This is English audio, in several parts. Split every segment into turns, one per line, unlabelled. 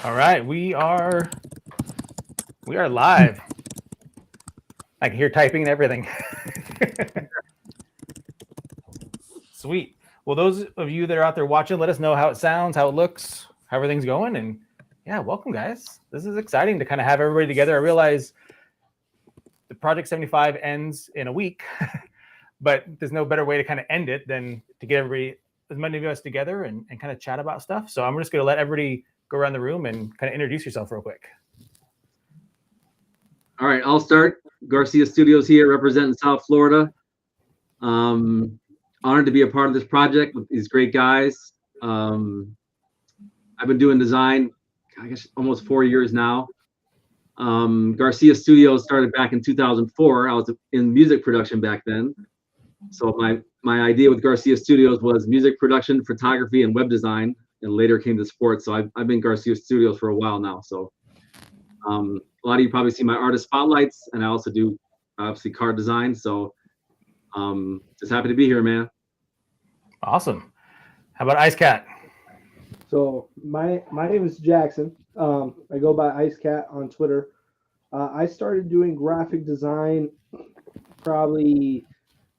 All right, we are live. I can hear typing and everything. Sweet. Well, those of you that are out there watching, let us know how it sounds, how it looks, how everything's going, and yeah, welcome, guys. This is exciting to kind of have everybody together. I realize the Project 75 ends in a week, but there's no better way to kind of end it than to get everybody, as many of us together and kind of chat about stuff. So I'm just going to let everybody go around the room and kind of introduce yourself real quick.
All right, I'll start. Garcia Studios here, representing South Florida. Honored to be a part of this project with these great guys. I've been doing design, I guess, almost 4 years now. Garcia Studios started back in 2004. I was in music production back then. So my idea with Garcia Studios was music production, photography, and web design, and later came to sports. So I've been Garcia Studios for a while now. So a lot of you probably see my artist spotlights, and I also do obviously card design. So just happy to be here, man.
Awesome. How about Ice Cat?
So my name is Jackson. I go by Ice Cat on Twitter. I started doing graphic design probably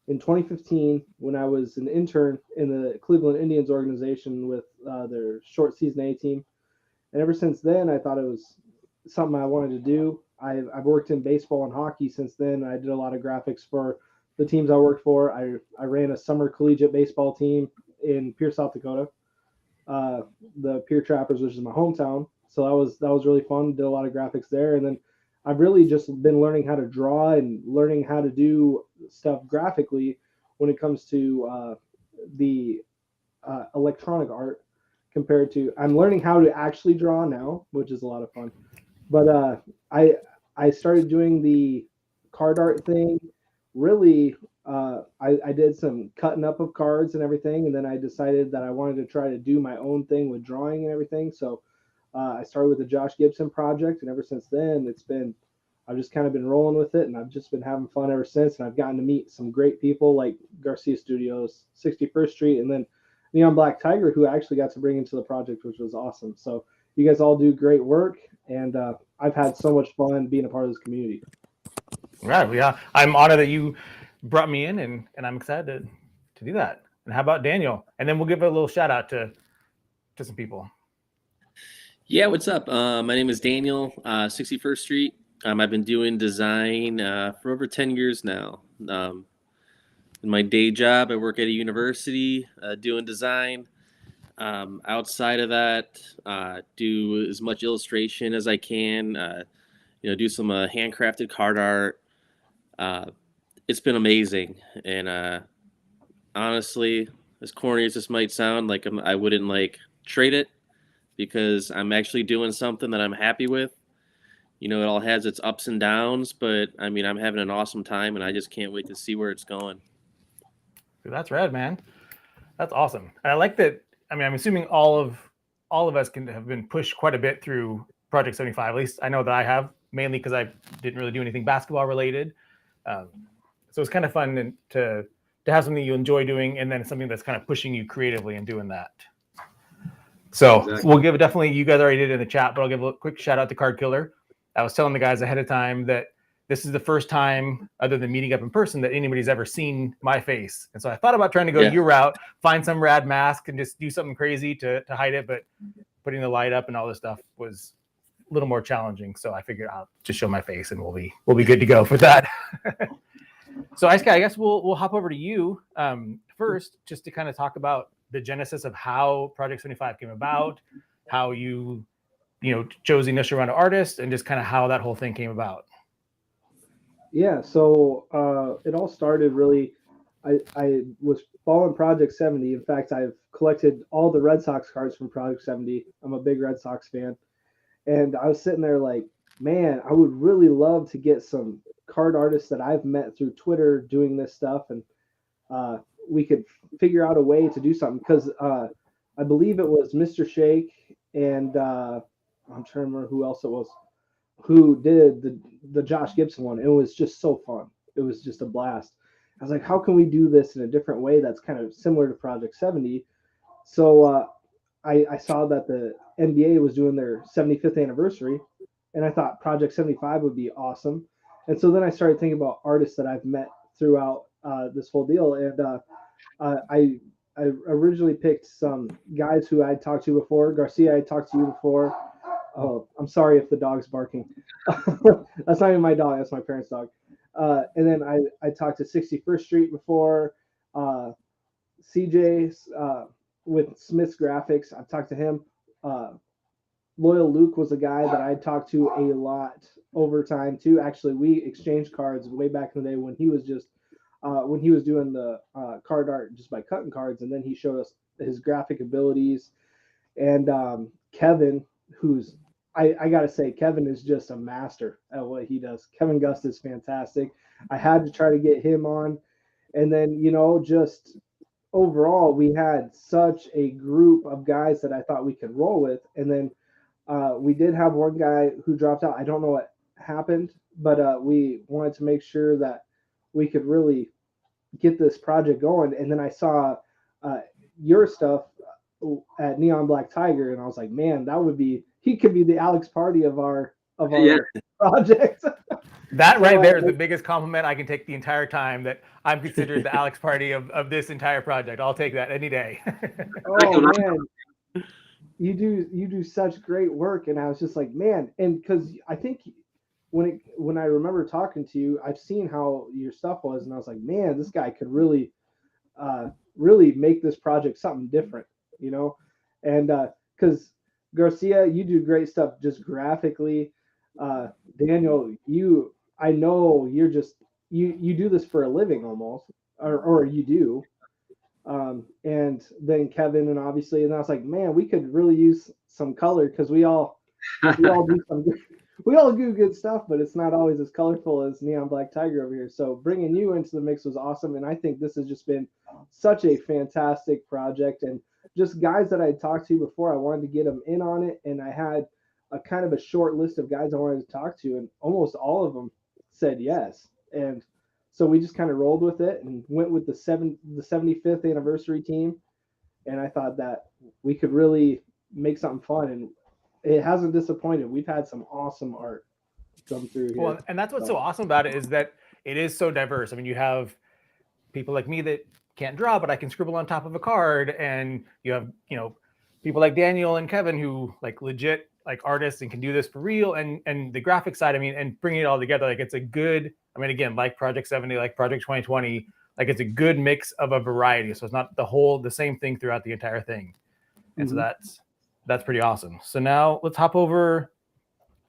in 2015 when I was an intern in the Cleveland Indians organization with their short season A team. And ever since then, I thought it was something I wanted to do. I've worked in baseball and hockey since then. I did a lot of graphics for the teams I worked for. I ran a summer collegiate baseball team in Pierre, South Dakota. The Pierre Trappers, which is my hometown. So that was really fun. Did a lot of graphics there. And then I've really just been learning how to draw and learning how to do stuff graphically when it comes to the electronic art compared to, I'm learning how to actually draw now, which is a lot of fun. But I started doing the card art thing. Really, I did some cutting up of cards and everything, and then I decided that I wanted to try to do my own thing with drawing and everything. So I started with the Josh Gibson project, and ever since then, I've just kind of been rolling with it, and I've just been having fun ever since. And I've gotten to meet some great people like Garcia Studios, 61st Street, and then Neon Black Tiger, who I actually got to bring into the project, which was awesome. So you guys all do great work, and I've had so much fun being a part of this community.
Right, yeah. I'm honored that you brought me in, and I'm excited to do that. And how about Daniel? And then we'll give a little shout out to some people.
Yeah, what's up? My name is Daniel, 61st Street. I've been doing design for over 10 years now. In my day job, I work at a university doing design. Outside of that, do as much illustration as I can. Do some handcrafted card art. It's been amazing, and honestly, as corny as this might sound, like I wouldn't trade it, because I'm actually doing something that I'm happy with. It all has its ups and downs, but I mean, I'm having an awesome time, and I just can't wait to see where it's going.
That's rad, man. That's awesome. And I like that. I mean, I'm assuming all of us can have been pushed quite a bit through Project 75. At least I know that I have, mainly because I didn't really do anything basketball related. So it's kind of fun to have something you enjoy doing, and then something that's kind of pushing you creatively and doing that. So exactly. We'll give definitely, you guys already did it in the chat, but I'll give a quick shout out to Card Killer. I was telling the guys ahead of time that this is the first time, other than meeting up in person, that anybody's ever seen my face. And so I thought about trying to go your route, find some rad mask and just do something crazy to hide it. But putting the light up and all this stuff was a little more challenging. So I figured I'll just show my face and we'll be good to go for that. So Ice Guy, I guess we'll hop over to you first, just to kind of talk about the genesis of how Project 75 came about, how you chose the initial round of artists, and just kind of how that whole thing came about.
Yeah, so it all started really, I was following Project 70. In fact, I've collected all the Red Sox cards from Project 70. I'm a big Red Sox fan. And I was sitting there like, man, I would really love to get some card artists that I've met through Twitter doing this stuff. And we could figure out a way to do something, because I believe it was Mr. Shake and I'm trying to remember who else it was who did the Josh Gibson one. It was just so fun. It was just a blast. I was like, how can we do this in a different way that's kind of similar to Project 70? So I saw that the NBA was doing their 75th anniversary, and I thought Project 75 would be awesome. And so then I started thinking about artists that I've met throughout this whole deal, and I originally picked some guys who I'd talked to before. Garcia, I talked to you before. Oh, I'm sorry if the dog's barking. That's not even my dog. That's my parents' dog. And then I talked to 61st Street before. CJ with SmithGraphix. I've talked to him. LoyalLuke was a guy that I talked to a lot over time too. Actually, we exchanged cards way back in the day when he was just when he was doing the card art just by cutting cards, and then he showed us his graphic abilities. And Kevin, who's I gotta say, Kevin is just a master at what he does. Kevin Gust is fantastic. I had to try to get him on, and then just overall, we had such a group of guys that I thought we could roll with. And then we did have one guy who dropped out. I don't know what happened, but we wanted to make sure that we could really get this project going. And then I saw your stuff at Neon Black Tiger, and I was like, man, he could be the Alex Party of our project.
That right there is the biggest compliment I can take the entire time, that I'm considered the Alex Party of this entire project. I'll take that any day.
Oh man, you do such great work, and I was just like, man, and because I think when I remember talking to you, I've seen how your stuff was, and I was like, man, this guy could really make this project something different, and because Garcia, you do great stuff just graphically. Daniel, I know you're just you do this for a living almost, or you do. And then Kevin, and obviously, and I was like, man, we could really use some color, because we all do good stuff, but it's not always as colorful as Neon Black Tiger over here. So bringing you into the mix was awesome, and I think this has just been such a fantastic project. And just guys that I talked to before, I wanted to get them in on it, and I had a kind of a short list of guys I wanted to talk to, and almost all of them said yes. And so we just kind of rolled with it and went with the 75th anniversary team. And I thought that we could really make something fun, and it hasn't disappointed. We've had some awesome art come through here.
Well, and that's what's so awesome about it, is that it is so diverse. I mean, you have people like me that can't draw, but I can scribble on top of a card, and you have people like Daniel and Kevin who like legit like artists and can do this for real, and the graphic side, I mean, and bringing it all together, like it's a good, I mean, again, like Project 70, like Project 2020, like it's a good mix of a variety. So it's not the same thing throughout the entire thing. And so that's pretty awesome. So now let's hop over.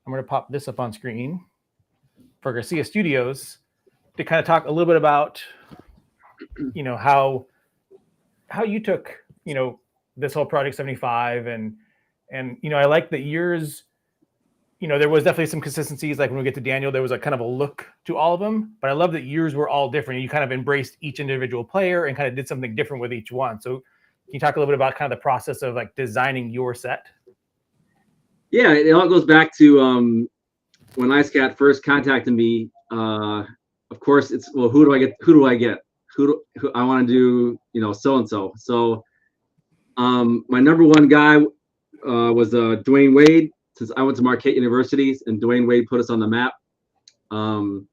I'm going to pop this up on screen for Garcia Studios to kind of talk a little bit about, how you took, this whole Project 75, and I like that yours, there was definitely some consistencies. Like when we get to Daniel, there was a kind of a look to all of them, but I love that yours were all different. You kind of embraced each individual player and kind of did something different with each one. So can you talk a little bit about kind of the process of like designing your set?
Yeah, it all goes back to when IceCat first contacted me. Of course, it's, well, who do I get? Who I want to do, so and so. So my number one guy was Dwayne Wade, since I went to Marquette University, and Dwayne Wade put us on the map. So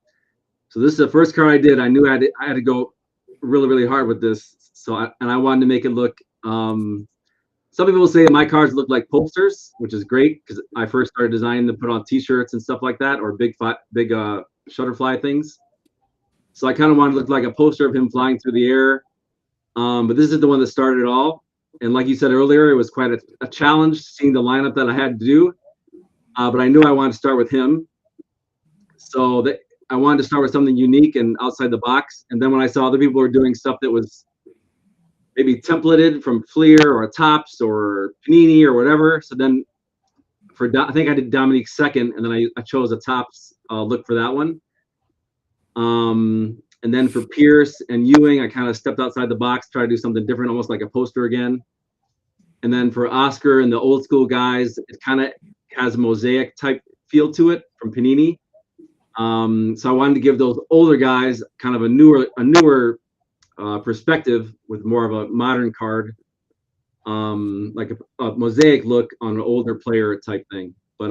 this is the first card I did. I knew I had to go really, really hard with this. So I wanted to make it look. Some people will say my cards look like posters, which is great, because I first started designing to put on T-shirts and stuff like that, or big shutterfly things. So I kind of wanted to look like a poster of him flying through the air. But this is the one that started it all. And like you said earlier, it was quite a challenge seeing the lineup that I had to do. But I knew I wanted to start with him. So I wanted to start with something unique and outside the box. And then when I saw other people were doing stuff that was maybe templated from Fleer or Topps or Panini or whatever. So then I think I did Dominique's second, and then I chose a Topps look for that one. And then for Pierce and Ewing, I kind of stepped outside the box, tried to do something different, almost like a poster again. And then for Oscar and the old school guys, it kind of has a mosaic type feel to it from Panini. So I wanted to give those older guys kind of a newer perspective with more of a modern card. like a mosaic look on an older player type thing. But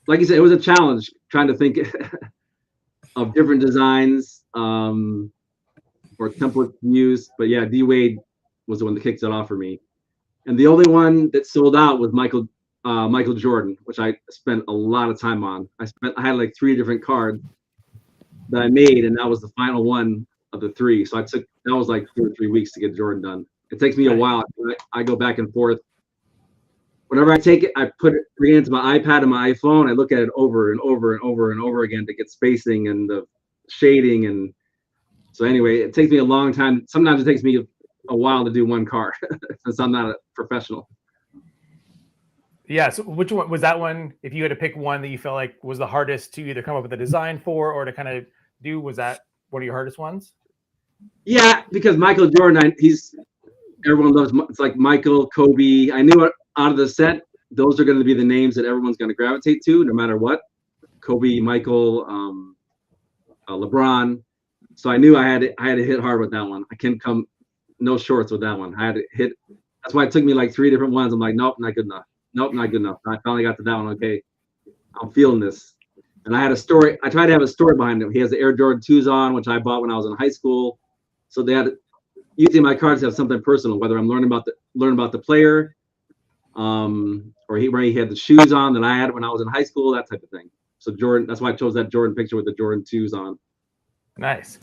like you said, it was a challenge trying to think of different designs or templates to use. But yeah, D Wade was the one that kicked it off for me. And the only one that sold out was Michael Jordan, which I spent a lot of time on. I had like 3 different cards that I made, and that was the final one of the 3. So that was like 2 or 3 weeks to get Jordan done. It takes me a while. I go back and forth. Whenever I take it, I bring it into my iPad and my iPhone. I look at it over and over and over and over again to get spacing and the shading. And so anyway, it takes me a long time. Sometimes it takes me a while to do one card since I'm not a professional.
Yeah. So which one was that one? If you had to pick one that you felt like was the hardest to either come up with a design for or to kind of do, was that one of your hardest ones?
Yeah, because Michael Jordan, everyone loves. It's like Michael, Kobe. I knew out of the set, those are going to be the names that everyone's going to gravitate to, no matter what. Kobe, Michael, LeBron. So I knew I had to hit hard with that one. I can't come no shorts with that one. I had to hit. That's why it took me like 3 different ones. I'm like, nope, not good enough. Nope, not good enough. I finally got to that one. Okay, I'm feeling this. And I had a story. I tried to have a story behind him. He has the Air Jordan 2s on, which I bought when I was in high school. So they had using my cards to have something personal, whether I'm learning about the player, or where he had the shoes on that I had when I was in high school, that type of thing. So Jordan, that's why I chose that Jordan picture with the Jordan 2s on.
Nice.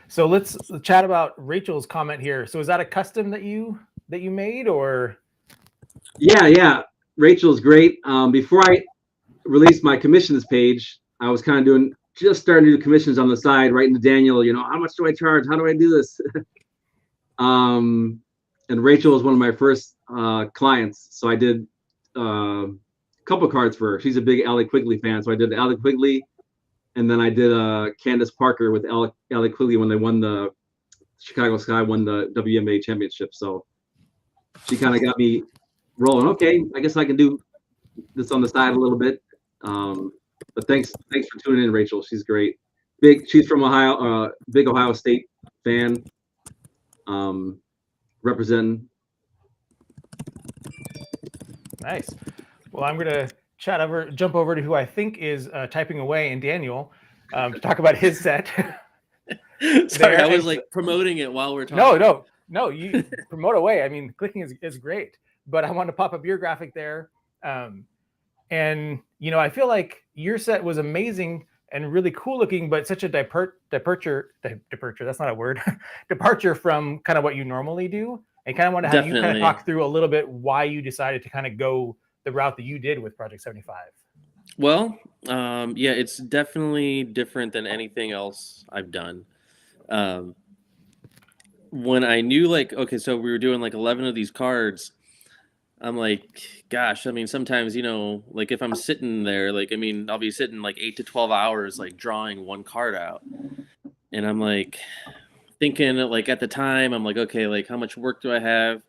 So let's chat about Rachel's comment here. So is that a custom that you made, or?
Yeah. Rachel's great. Before I released my commissions page, I was kind of just starting to do commissions on the side, writing to Daniel, how much do I charge? How do I do this? And Rachel was one of my first clients. So I did a couple cards for her. She's a big Allie Quigley fan. So I did Allie Quigley. And then I did Candace Parker with Allie Quigley when they won the Chicago Sky won the WNBA championship. So she kind of got me rolling. Okay, I guess I can do this on the side a little bit. But thanks for tuning in, Rachel. She's great. She's from Ohio, big Ohio State fan. Representing.
Nice. Well, I'm gonna jump over to who I think is typing away, and Daniel, to talk about his set.
Sorry, I was like promoting it while we're talking.
No, you promote away. I mean, clicking is great, but I want to pop up your graphic there. And I feel like your set was amazing and really cool looking, but such a departure. That's not a word. Departure from kind of what you normally do. And kind of want to have you kind of talk through a little bit why you decided to kind of go the route that you did with Project 75.
Well, yeah, it's definitely different than anything else I've done. When I knew okay, so we were doing 11 of these cards, I'm like, gosh, I mean, sometimes, if I'm sitting there, I'll be sitting 8 to 12 hours, drawing one card out. And I'm thinking at the time, I'm okay, how much work do I have?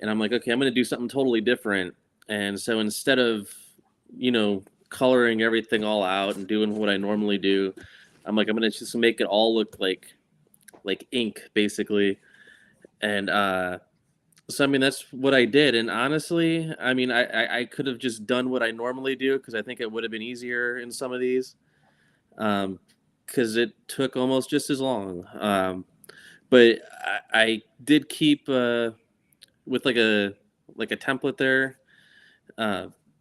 And I'm okay, I'm going to do something totally different. And so instead of, coloring everything all out and doing what I normally do, I'm going to just make it all look like ink, basically. And so, I mean, that's what I did. And honestly, I mean, I could have just done what I normally do because I think it would have been easier in some of these because it took almost just as long. But I did keep with a template there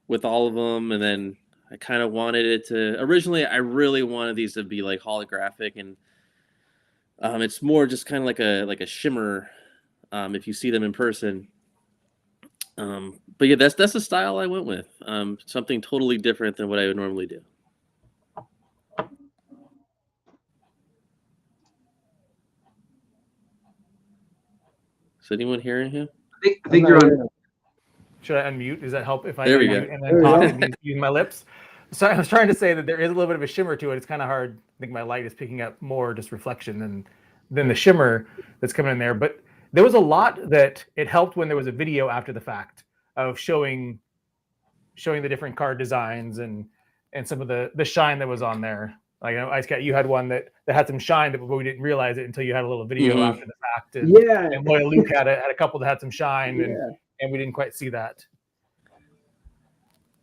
with all of them. And then I kind of wanted it to, originally, I really wanted these to be holographic. And it's more just kind of like a shimmer if you see them in person. But yeah, that's the style I went with. Something totally different than what I would normally do. Is anyone hearing him?
I think you're on.
Should I unmute? Does that help if I
there we
unmute
go.
and then talk and use my lips? So I was trying to say that there is a little bit of a shimmer to it. It's kind of hard. I think my light is picking up more just reflection than the shimmer that's coming in there. But there was a lot that it helped when there was a video after the fact of showing the different card designs and some of the shine that was on there. Like, you know, Ice Cat, you had one that had some shine, but we didn't realize it until you had a little video
Mhm.
after the fact. And,
Yeah.
and LoyalLuke had a couple that had some shine,
Yeah.
and we didn't quite see that.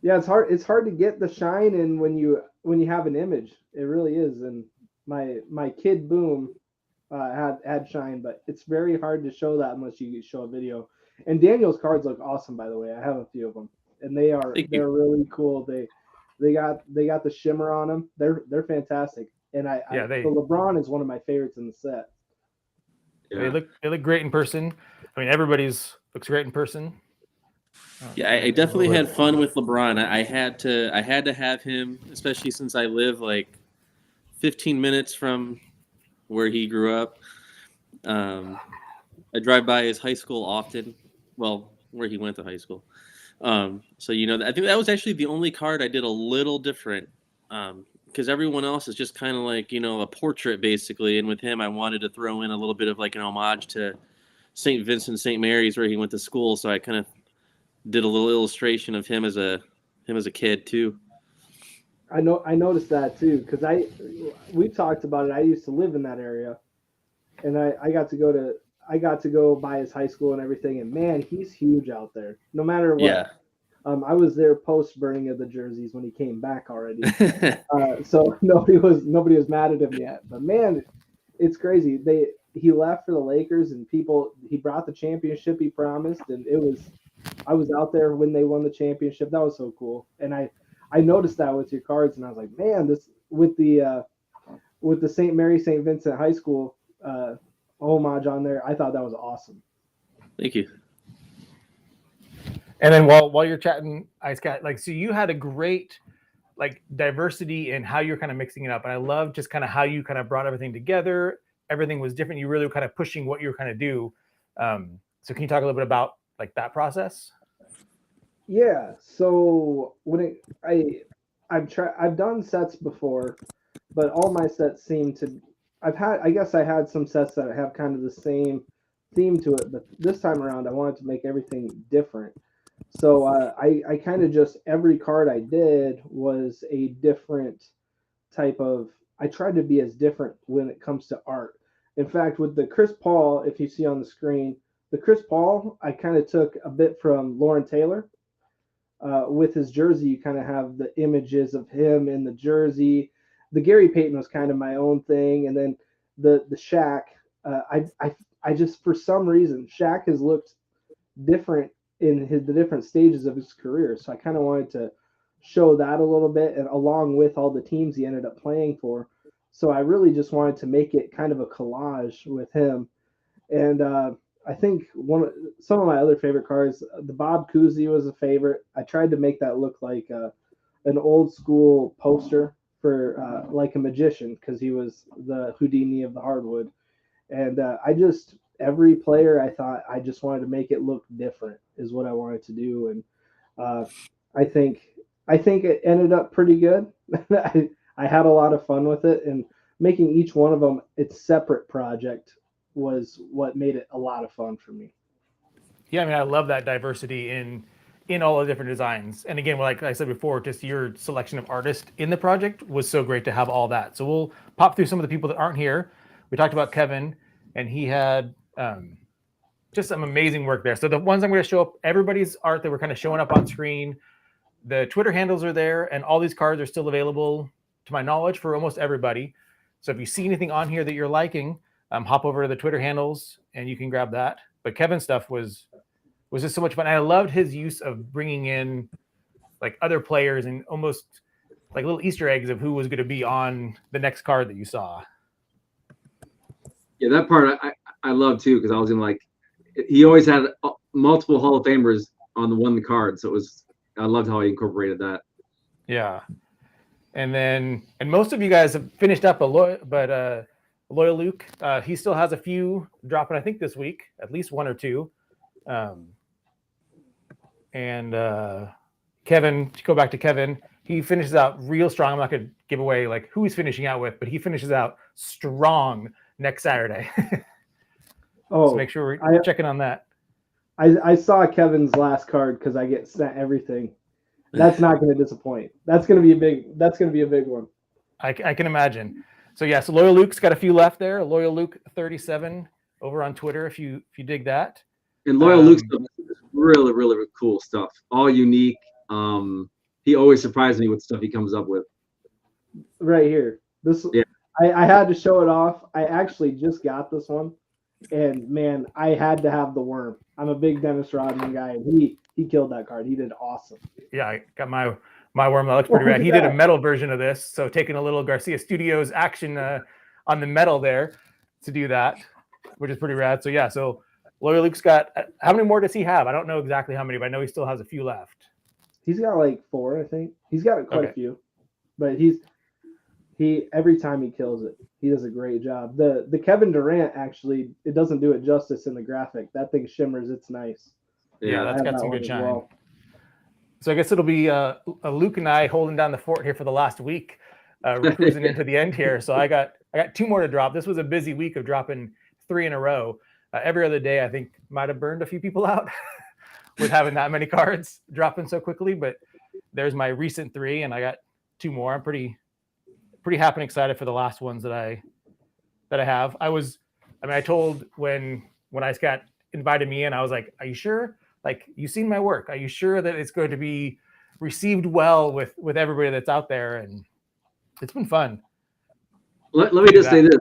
Yeah, it's hard. It's hard to get the shine in when you have an image. It really is. And my Kid Boom had shine, but it's very hard to show that unless you show a video. And Daniel's cards look awesome, by the way. I have a few of them, and
Thank you.
they're really cool. They got the shimmer on them. They're fantastic. And the LeBron is one of my favorites in the set.
Yeah.
They look great in person. I mean, everybody's looks great in person.
Yeah, I definitely had fun with LeBron. I had to have him, especially since I live like 15 minutes from where he grew up. I drive by his high school often. Well, where he went to high school. So you know, I think that was actually the only card I did a little different. Because everyone else is just kind of like, you know, a portrait basically, and with him, I wanted to throw in a little bit of like an homage to St. Vincent, St. Mary's, where he went to school. So I kind of did a little illustration of him as a kid too.
I noticed that too, because we talked about it. I used to live in that area, and I got to go by his high school and everything. And man, he's huge out there. No matter what.
Yeah.
I was there post burning of the jerseys when he came back already. So nobody was mad at him yet. But man, it's crazy. He left for the Lakers, and he brought the championship he promised, and I was out there when they won the championship. That was so cool. And I noticed that with your cards, and I was like, man, this with the St. Mary St. Vincent High School homage on there, I thought that was awesome.
Thank you.
And then while you're chatting, Ice Cat, like, so you had a great like diversity in how you're kind of mixing it up, and I love just kind of how you kind of brought everything together. Everything was different. You really were kind of pushing what you were kind of do. So can you talk a little bit about like that process?
Yeah. So I've done sets before, but all my sets seem to. I guess I had some sets that have kind of the same theme to it, but this time around I wanted to make everything different. So I kind of just every card I did was a different type of. I tried to be as different when it comes to art. In fact, with the Chris Paul, if you see on the screen, the Chris Paul, I kind of took a bit from Lauren Taylor. With his jersey, you kind of have the images of him in the jersey. The Gary Payton was kind of my own thing, and then the Shaq. I just for some reason Shaq has looked different in the different stages of his career, so I kind of wanted to show that a little bit, and along with all the teams he ended up playing for. So I really just wanted to make it kind of a collage with him, and I think some of my other favorite cards, the Bob Cousy was a favorite. I tried to make that look like an old school poster for like a magician, because he was the Houdini of the hardwood. And every player, I thought I just wanted to make it look different is what I wanted to do. And I think it ended up pretty good. I had a lot of fun with it, and making each one of them its separate project was what made it a lot of fun for me.
Yeah, I mean, I love that diversity in all the different designs. And again, like I said before, just your selection of artists in the project was so great to have all that. So we'll pop through some of the people that aren't here. We talked about Kevin, and he had just some amazing work there. So the ones I'm going to show up, everybody's art that were kind of showing up on screen. The Twitter handles are there, and all these cards are still available, to my knowledge, for almost everybody. So if you see anything on here that you're liking, hop over to the Twitter handles and you can grab that. But Kevin's stuff was just so much fun. I loved his use of bringing in like other players and almost like little Easter eggs of who was going to be on the next card that you saw.
Yeah, that part I love too, because I was in like, he always had multiple Hall of Famers on the one card, so I loved how he incorporated that.
Yeah, and most of you guys have finished up LoyalLuke, he still has a few dropping, I think, this week, at least one or two. And Kevin, to go back to Kevin, he finishes out real strong. I'm not going to give away like who he's finishing out with, but he finishes out strong next Saturday. So make sure we're checking on that.
I saw Kevin's last card because I get sent everything. That's not going to disappoint. That's going to be a big one.
I can imagine. So yeah, so LoyalLuke's got a few left there. LoyalLuke 37 over on Twitter if you dig that.
And LoyalLuke stuff is really, really cool stuff. All unique. He always surprises me with stuff he comes up with.
Right here. This
Yeah.
I had to show it off. I actually just got this one, and man, I had to have the worm. I'm a big Dennis Rodman guy, and he killed that card. He did awesome.
Yeah, I got my worm. That looks pretty rad. He did a metal version of this, so taking a little Garcia Studios action on the metal there to do that, which is pretty rad. So yeah, so LoyalLuke's got how many more does he have? I don't know exactly how many, but I know he still has a few left.
He's got like 4, I think. He's got quite a few, but he every time he kills it, he does a great job. The Kevin Durant actually, it doesn't do it justice in the graphic. That thing shimmers. It's nice.
Yeah, that's got some good shine.
Well.
So I guess it'll be Luke and I holding down the fort here for the last week. We're cruising into the end here. So I got 2 more to drop. This was a busy week of dropping 3 in a row. Every other day, I think might have burned a few people out with having that many cards dropping so quickly. But there's my recent 3, and I got 2 more. I'm pretty happy and excited for the last ones that I have. I told when Ice Cat invited me in, I was like, "Are you sure? Like, you've seen my work. Are you sure that it's going to be received well with everybody that's out there?" And it's been fun.
Let me just say this,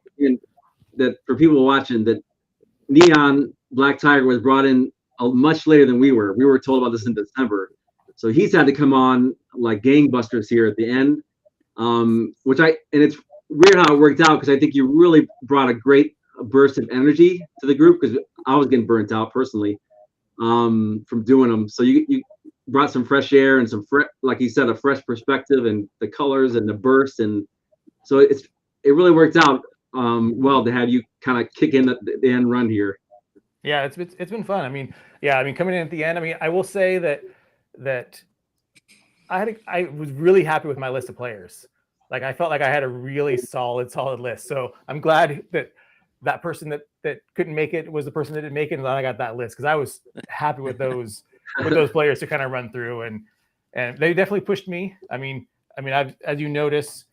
that for people watching, that Neon Black Tiger was brought in much later than we were. We were told about this in December. So he's had to come on like gangbusters here at the end. And it's weird how it worked out, because I think you really brought a great burst of energy to the group, because I was getting burnt out personally from doing them. So you brought some fresh air and some like you said, a fresh perspective, and the colors and the burst, and so it really worked out well to have you kind of kick in the end run here.
Yeah, it's been fun. I mean, coming in at the end, I mean, I will say that I was really happy with my list of players. Like, I felt like I had a really solid list. So I'm glad that person that couldn't make it was the person that didn't make it, and then I got that list, because I was happy with those players to kind of run through, and they definitely pushed me. I mean, as you notice,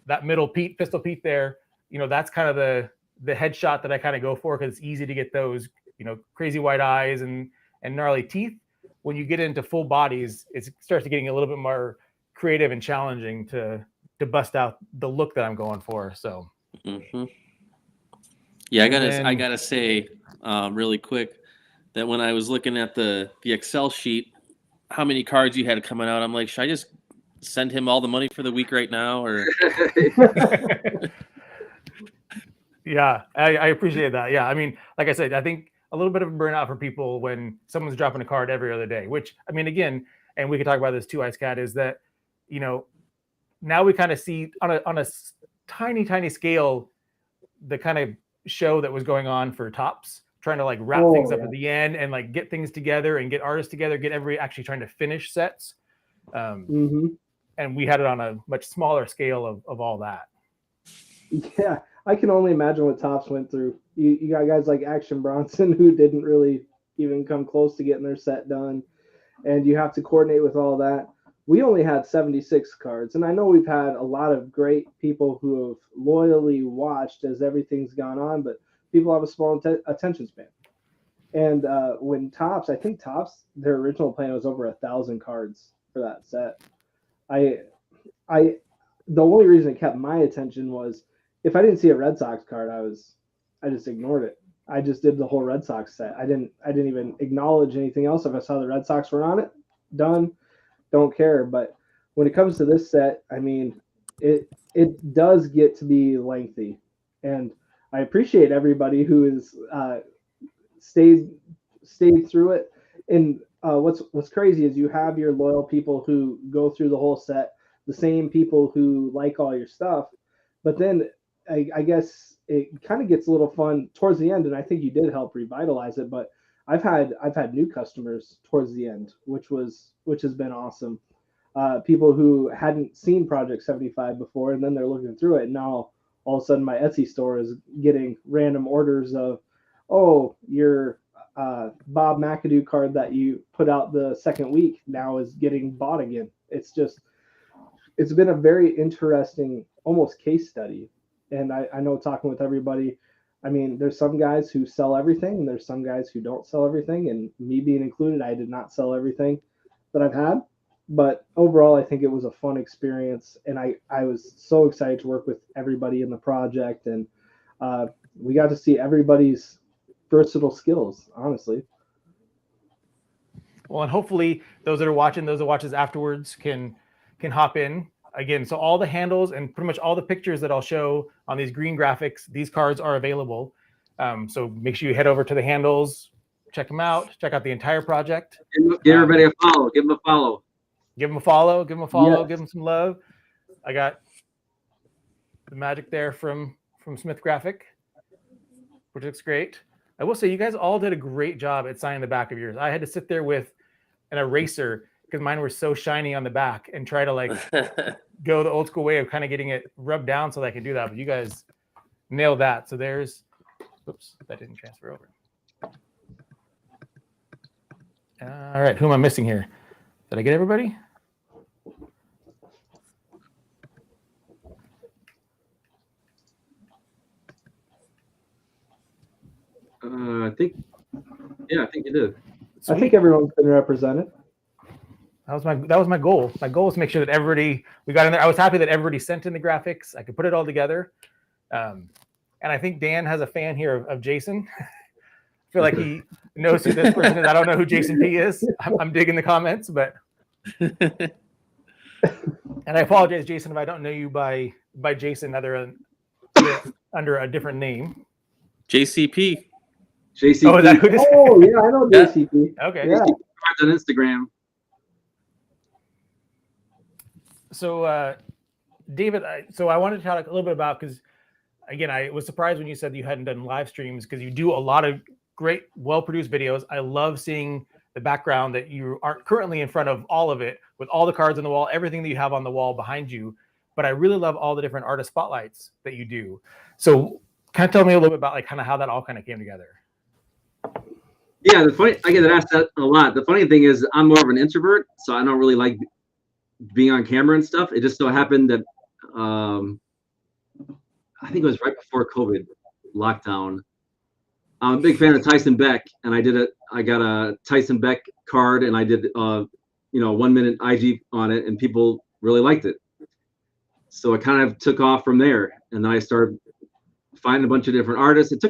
that middle Pistol Pete there, that's kind of the headshot that I kind of go for, because it's easy to get those, crazy white eyes and gnarly teeth. When you get into full bodies, it starts getting a little bit more creative and challenging to bust out the look that I'm going for. So,
yeah, I gotta say, really quick, that when I was looking at the Excel sheet, how many cards you had coming out, I'm like, should I just send him all the money for the week right now, or?
Yeah, I appreciate that. Yeah, I mean, like I said, I think a little bit of a burnout for people when someone's dropping a card every other day, which, I mean, again, and we could talk about this too, Ice Cat, is that, now we kind of see on a tiny scale the kind of show that was going on for Topps, trying to like wrap things up at the end and like get things together and get artists together, get everybody actually trying to finish sets. And we had it on a much smaller scale of all that.
Yeah, I can only imagine what Topps went through. You got guys like Action Bronson who didn't really even come close to getting their set done, and you have to coordinate with all that. We only had 76 cards, and I know we've had a lot of great people who have loyally watched as everything's gone on, but people have a small attention span. And when Topps, I think Topps, their original plan was over 1,000 cards for that set. The only reason it kept my attention was if I didn't see a Red Sox card, I just ignored it. I just did the whole Red Sox set. I didn't even acknowledge anything else. If I saw the Red Sox were on it, done. Don't care. But when it comes to this set, I mean, it does get to be lengthy, and I appreciate everybody who is stayed through it. And what's crazy is you have your loyal people who go through the whole set, the same people who like all your stuff, but then I guess it kind of gets a little fun towards the end, and I think you did help revitalize it. But I've had new customers towards the end, which has been awesome. People who hadn't seen Project 75 before, and then they're looking through it, and now all of a sudden my Etsy store is getting random orders of, oh, your Bob McAdoo card that you put out the second week now is getting bought again. It's just it's been a very interesting, almost case study. And I know talking with everybody, I mean, there's some guys who sell everything, and there's some guys who don't sell everything. And me being included, I did not sell everything that I've had. But overall, I think it was a fun experience. And I was so excited to work with everybody in the project. And we got to see everybody's versatile skills, honestly.
Well, and hopefully those that watch this afterwards can hop in again. So all the handles and pretty much all the pictures that I'll show on these green graphics, these cards are available. So make sure you head over to the handles, check them out, check out the entire project.
Give everybody a follow. Give them a follow.
Give them a follow. Give them a follow.
Yes.
Give them some love. I got the magic there from SmithGraphix, which looks great. I will say you guys all did a great job at signing the back of yours. I had to sit there with an eraser because mine were so shiny on the back and try to like go the old school way of kind of getting it rubbed down so that I could do that. But you guys nailed that. So there's, oops, that didn't transfer over. All right, who am I missing here? Did I get everybody?
I think you did.
I think everyone's been represented.
That was my goal. My goal was to make sure that everybody we got in there. I was happy that everybody sent in the graphics. I could put it all together. And I think Dan has a fan here of Jason. I feel like he knows who this person is. I don't know who Jason P is. I'm digging the comments, but and I apologize, Jason, if I don't know you by Jason under a different name.
JCP.
JCP.
Oh, is that who this is?
Oh, yeah, I know JCP.
Okay.
Yeah.
On Instagram.
So, David, I wanted to talk a little bit about, because again, I was surprised when you said you hadn't done live streams, because you do a lot of great, well-produced videos. I love seeing the background that you aren't currently in front of all of it, with all the cards on the wall, everything that you have on the wall behind you. But I really love all the different artist spotlights that you do. So kind of tell me a little bit about like kind of how that all kind of came together.
Yeah, I get asked that a lot. The funny thing is I'm more of an introvert, so I don't really like being on camera and stuff. It just so happened that I think it was right before COVID lockdown. I'm a big fan of Tyson Beck, and I got a Tyson Beck card, and I did 1 minute IG on it, and people really liked it. So it kind of took off from there, and then I started finding a bunch of different artists. It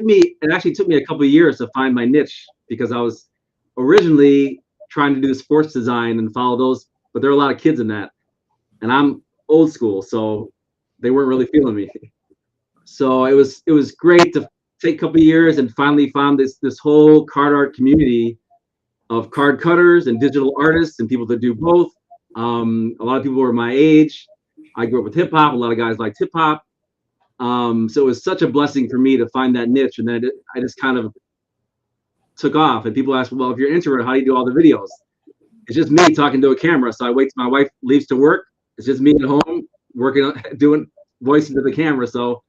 actually took me a couple of years to find my niche, because I was originally trying to do sports design and follow those, but there are a lot of kids in that, and I'm old school, so they weren't really feeling me. So it was great to take a couple of years and finally found this whole card art community of card cutters and digital artists and people that do both. A lot of people were my age. I grew up with hip hop. A lot of guys liked hip hop. So it was such a blessing for me to find that niche, and then I just kind of took off. And people ask, well, if you're an introvert, how do you do all the videos? It's just me talking to a camera. So I wait till my wife leaves to work. It's just me at home working on doing voicing to the camera. So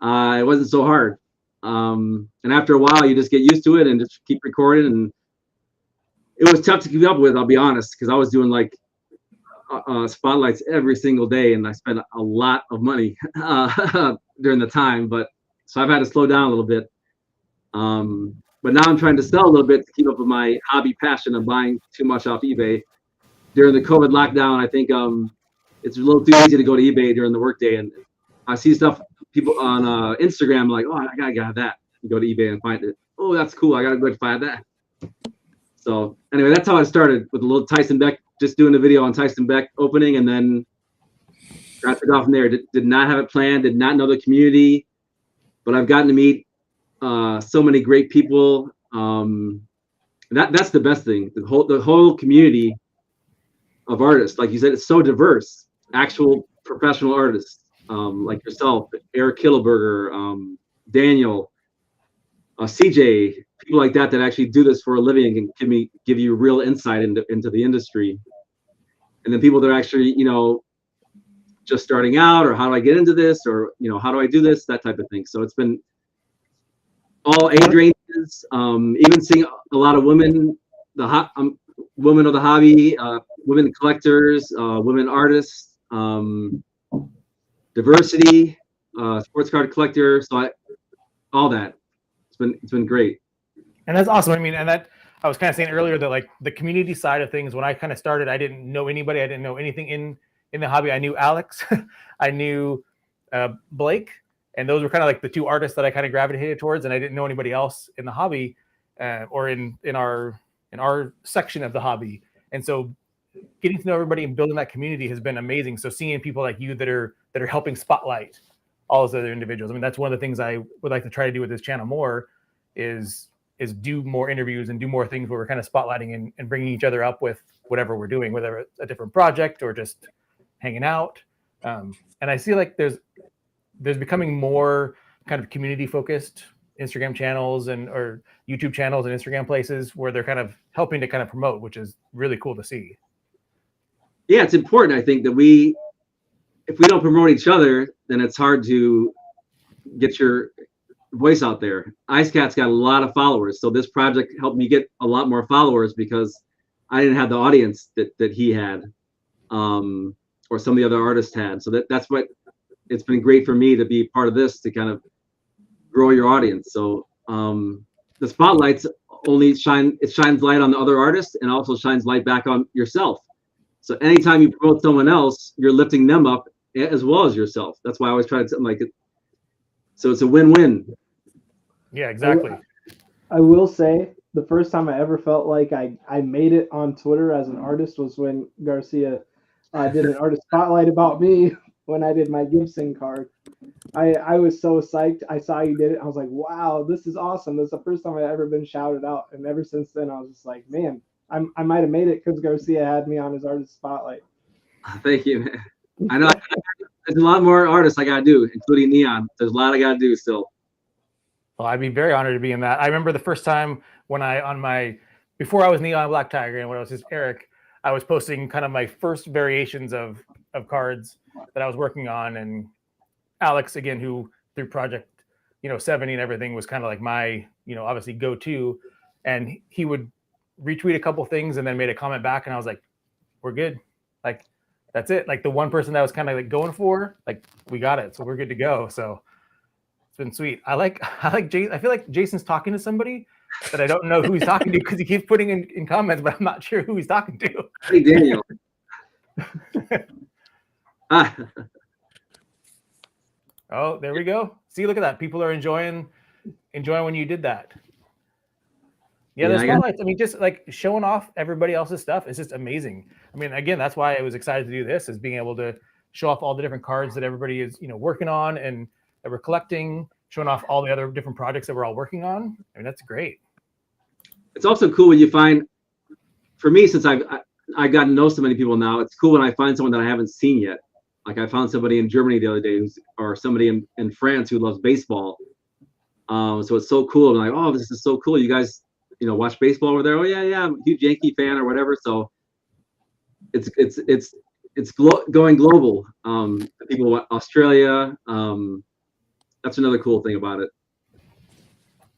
it wasn't so hard. And after a while, you just get used to it and just keep recording. And it was tough to keep up with, I'll be honest, because I was doing like spotlights every single day, and I spent a lot of money during the time. But so I've had to slow down a little bit. But now I'm trying to sell a little bit to keep up with my hobby passion of buying too much off eBay. During the COVID lockdown, I think it's a little too easy to go to eBay during the workday, and I see stuff people on Instagram like, oh, I gotta have that. You go to eBay and find it. Oh, that's cool. I gotta go find that. So anyway, that's how I started, with a little Tyson Beck, just doing a video on Tyson Beck opening, and then transferred off from there. Did not have it planned, did not know the community, but I've gotten to meet so many great people. That's the best thing. The whole community of artists, like you said, it's so diverse. Actual professional artists, like yourself, Eric Kittleberger, Daniel, CJ, people like that actually do this for a living and can give you real insight into the industry. And then people that are actually, just starting out, or how do I get into this, or how do I do this, that type of thing. So it's been all age ranges, even seeing a lot of women, women of the hobby, women collectors, women artists, diversity, sports card collector. So all that. It's been great.
And that's awesome. I mean, and that I was kind of saying earlier that like the community side of things, when I kind of started, I didn't know anybody. I didn't know anything in the hobby. I knew Alex, I knew Blake, and those were kind of like the two artists that I kind of gravitated towards. And I didn't know anybody else in the hobby or in our section of the hobby. And so getting to know everybody and building that community has been amazing. So seeing people like you that are helping spotlight all those other individuals. I mean, that's one of the things I would like to try to do with this channel more is do more interviews and do more things where we're kind of spotlighting and bringing each other up with whatever we're doing, whether it's a different project or just hanging out. And I see like there's becoming more kind of community focused Instagram channels or YouTube channels and Instagram places where they're kind of helping to kind of promote, which is really cool to see.
Yeah, it's important. I think that if we don't promote each other, then it's hard to get your voice out there. IceCat's got a lot of followers, so this project helped me get a lot more followers because I didn't have the audience that he had, or some of the other artists had. So that's what it's been great for me to be part of this, to kind of grow your audience. So the spotlights only shines light on the other artists and also shines light back on yourself. So anytime you promote someone else, you're lifting them up as well as yourself. That's why I always try to something like it. So it's a win-win.
Yeah, exactly.
I will say the first time I ever felt like I made it on Twitter as an artist was when Garcia did an artist spotlight about me when I did my Gibson card. I was so psyched. I saw you did it. I was like, wow, this is awesome. This is the first time I've ever been shouted out. And ever since then, I was just like, man, I might have made it because Garcia had me on his artist spotlight.
Thank you, man. I know there's a lot more artists I got to do, including Neon. There's a lot I got to do still.
Well, I'd be very honored to be in that. I remember the first time when before I was Neon Black Tiger and when I was just Eric, I was posting kind of my first variations of cards that I was working on. And Alex, again, who through Project, 70 and everything was kind of like my, obviously go-to. And he would retweet a couple things and then made a comment back. And I was like, we're good. Like, that's it. Like the one person that was kind of like going for, like, we got it. So we're good to go. So it's been sweet. I like Jason. I feel like Jason's talking to somebody that I don't know who he's talking to because he keeps putting in comments, but I'm not sure who he's talking to.
Hey, Daniel.
Oh, there we go. See, look at that. People are enjoying when you did that. Yeah, the spotlights. I mean, just like showing off everybody else's stuff is just amazing. I mean, again, that's why I was excited to do this, is being able to show off all the different cards that everybody is, working on and that we're collecting, showing off all the other different projects that we're all working on. I mean, that's great.
It's also cool when you find, for me, since I've gotten to know so many people now, it's cool when I find someone that I haven't seen yet. Like I found somebody in Germany the other day, or somebody in France who loves baseball. So it's so cool. I'm like, oh, this is so cool. You guys, watch baseball over there. Oh yeah, I'm a huge Yankee fan or whatever. So it's going global. People, Australia. That's another cool thing about it.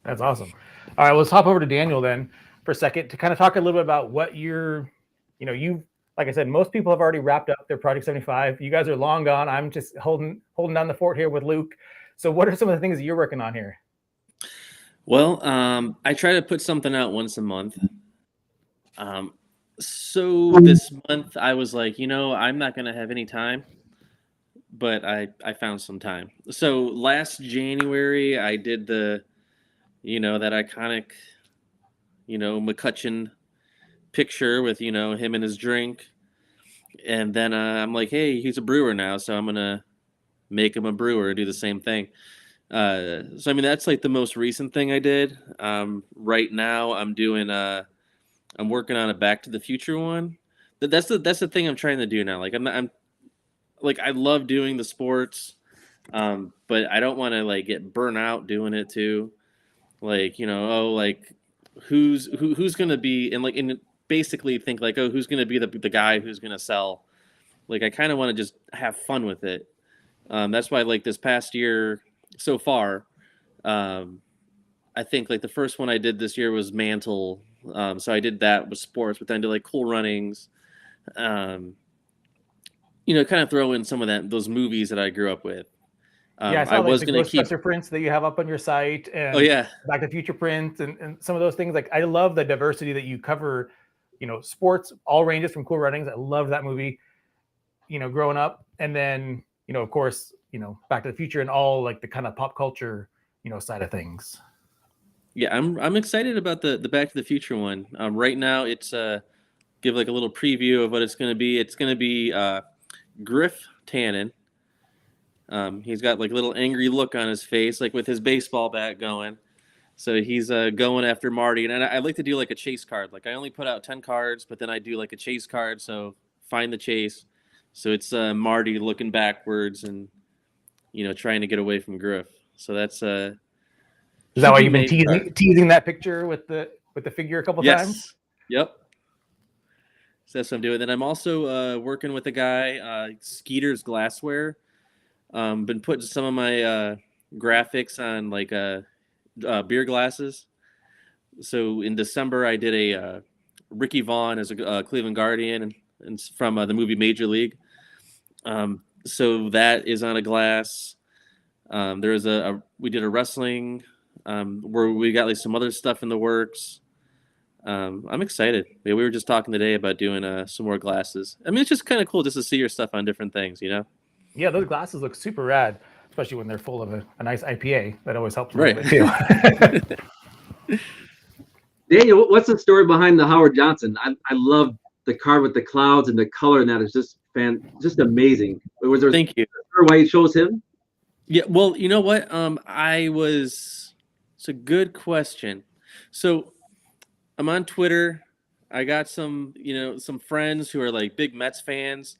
That's awesome. All right, let's hop over to Daniel then for a second to kind of talk a little bit about what you're, like I said, most people have already wrapped up their Project 75. You guys are long gone. I'm just holding down the fort here with Luke. So what are some of the things that you're working on here?
Well, I try to put something out once a month. So this month I was like, I'm not going to have any time, but I found some time. So last January I did that iconic, McCutcheon picture with, him and his drink. And then I'm like, hey, he's a brewer now, so I'm going to make him a brewer, do the same thing. So I mean, that's like the most recent thing I did. Right now I'm doing I'm working on a Back to the Future one. That's the thing I'm trying to do now. Like I'm like, I love doing the sports, but I don't want to like get burnt out doing it too. Like, who's gonna be, and basically think like, oh, who's gonna be the guy who's gonna sell. Like I kind of want to just have fun with it. That's why like this past year so far, I think like the first one I did this year was Mantle. So I did that with sports, but then I did like Cool Runnings. kind of throw in some of those movies that I grew up with.
Yeah, I saw
I
like
was
the
going to keep.
Ghostbuster prints that you have up on your site,
Oh
and
yeah,
Back to the Future prints, and some of those things. Like I love the diversity that you cover. Sports, all ranges from Cool Runnings. I love that movie. Growing up, and then of course, Back to the Future and all like the kind of pop culture, side of things.
yeah. I'm excited about the Back to the Future one. Right now, it's give like a little preview of what it's going to be. It's going to be Griff Tannen. He's got like a little angry look on his face, like with his baseball bat going. So he's going after Marty, and I like to do like a chase card. Like I only put out 10 cards, but then I do like a chase card. So find the chase. So it's Marty looking backwards and trying to get away from Griff. So that's
Is that why you've been teasing that picture with the figure a couple times?
Yep. So that's what I'm doing. Then I'm also working with a guy, Skeeter's Glassware. Been putting some of my graphics on like beer glasses. So in December, I did a Ricky Vaughn as a Cleveland Guardian and from the movie Major League. So that is on a glass. There was we did a wrestling where we got like some other stuff in the works. I'm excited. We were just talking today about doing some more glasses. I mean, it's just kind of cool just to see your stuff on different things,
Yeah, those glasses look super rad, especially when they're full of a nice IPA. That always helps a
right.
little bit too.
Daniel, what's the story behind the Howard Johnson? I love the card with the clouds and the color, and that is just amazing. Was there
Thank you.
Why you chose him?
Yeah, well, you know what? It's a good question. So I'm on Twitter. I got some friends who are like big Mets fans,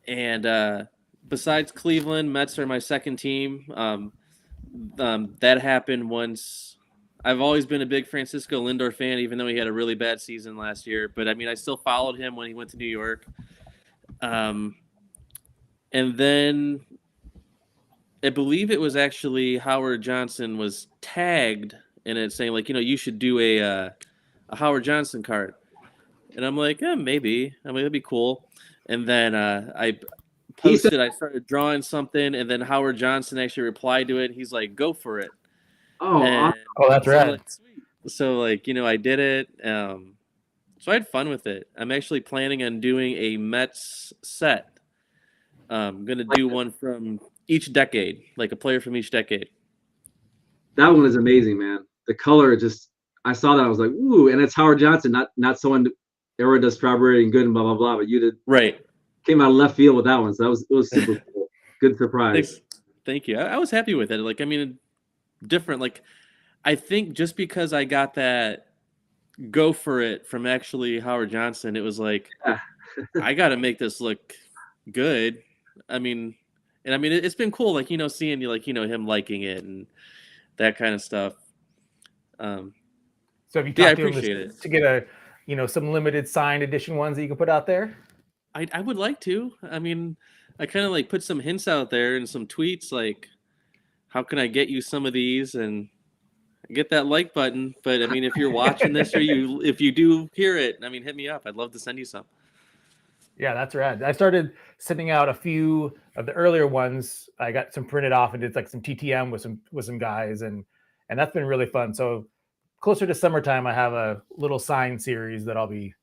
and besides Cleveland, Mets are my second team. That happened once. I've always been a big Francisco Lindor fan, even though he had a really bad season last year. But I mean, I still followed him when he went to New York. And then I believe it was actually Howard Johnson was tagged in it saying like, you should do a Howard Johnson card. And I'm like, maybe. I mean, that'd be cool. And then I posted, I started drawing something, and then Howard Johnson actually replied to it. He's like, go for it.
Oh,
that's
so
rad.
like, sweet. So like, I did it. So I had fun with it. I'm actually planning on doing a Mets set. I'm going to do one from each decade, like a player from each decade.
That one is amazing, man. The color I saw that, I was like, ooh, and it's Howard Johnson, not someone Era does Strawberry and Good and blah, blah, blah, but you did.
Right.
Came out of left field with that one. So it was super cool. Good surprise.
Thank you. I was happy with it. Like, I mean, different. Like, I think just because I got that go for it from actually Howard Johnson, it was like, I got to make this look good. I mean, it's been cool, like, seeing him liking it and that kind of stuff.
So have you talked to him to get some limited signed edition ones that you can put out there?
I would like to. I mean, I kind of like put some hints out there and some tweets like, how can I get you some of these and get that like button? But I mean, if you're watching this or if you do hear it, I mean, hit me up. I'd love to send you some.
Yeah, that's rad. I started sending out a few of the earlier ones. I got some printed off and did like some TTM with some guys, and that's been really fun. So closer to summertime, I have a little sign series that I'll be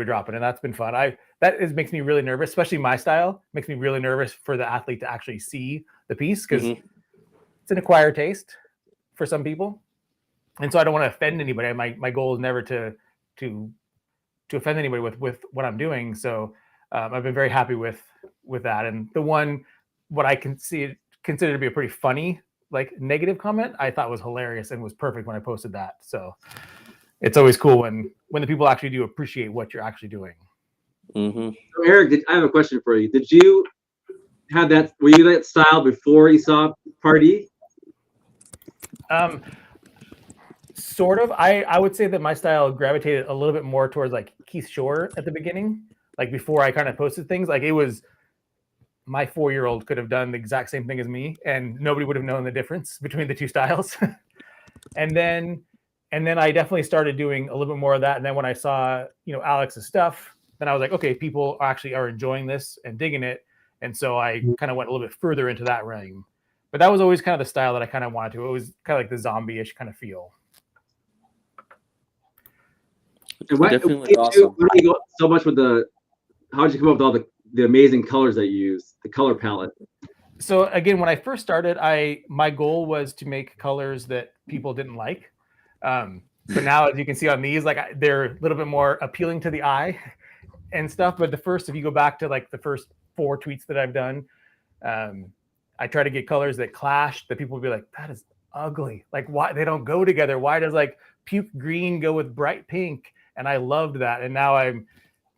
dropping, and that's been fun. Makes me really nervous, especially my style. Makes me really nervous for the athlete to actually see the piece because it's an acquired taste for some people, and so I don't want to offend anybody. My goal is never to offend anybody with what I'm doing. So I've been very happy with that. And the one, what I consider to be a pretty funny, like negative comment, I thought was hilarious and was perfect when I posted that. So it's always cool when the people actually do appreciate what you're actually doing.
So Eric, I have a question for you. Did you have that? Were you that style before you saw Party?
Sort of. I would say that my style gravitated a little bit more towards like Keith Shore at the beginning. Like before I kind of posted things, like it was my 4-year-old could have done the exact same thing as me and nobody would have known the difference between the two styles. and then I definitely started doing a little bit more of that. And then when I saw, Alex's stuff, then I was like, okay, people actually are enjoying this and digging it. And so I kind of went a little bit further into that realm. But that was always kind of the style that I kind of wanted to. It was kind of like the zombie-ish kind of feel.
And why
Definitely
did
awesome.
why do you go so much with how did you come up with all the amazing colors that you use, the color palette?
So again, when I first started, my goal was to make colors that people didn't like. So now, as you can see on these, like they're a little bit more appealing to the eye and stuff. But if you go back to like the first 4 tweets that I've done, I try to get colors that clash, that people will be like, that is ugly. Like, why they don't go together? Why does like puke green go with bright pink? And I loved that. And now I'm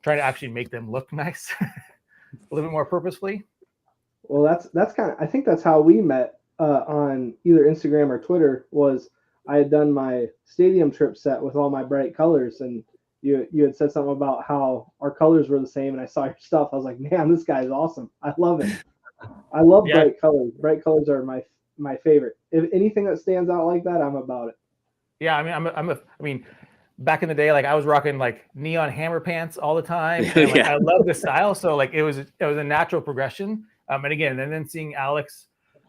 trying to actually make them look nice a little bit more purposefully.
Well, that's kind of, I think that's how we met on either Instagram or Twitter. Was I had done my stadium trip set with all my bright colors, and you had said something about how our colors were the same, and I saw your stuff. I was like, man, this guy's awesome. I love it. I love bright colors. Bright colors are my favorite. If anything that stands out like that, I'm about it.
Yeah, I mean, back in the day, like I was rocking like neon hammer pants all the time. And like, I love the style. So like it was a natural progression. And again, and then seeing Alex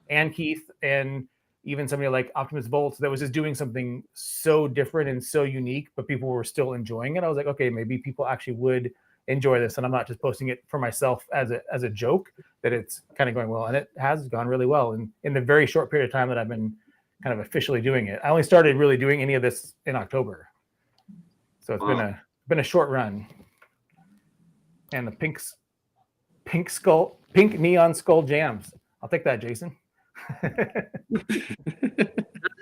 and Keith and even somebody like Optimus Volts that was just doing something so different and so unique, but people were still enjoying it. I was like, okay, maybe people actually would enjoy this, and I'm not just posting it for myself as a joke, that it's kind of going well. And it has gone really well in the very short period of time that I've been kind of officially doing it. I only started really doing any of this in October. So it's been a short run. And the pink neon skull jams. I'll take that, Jason.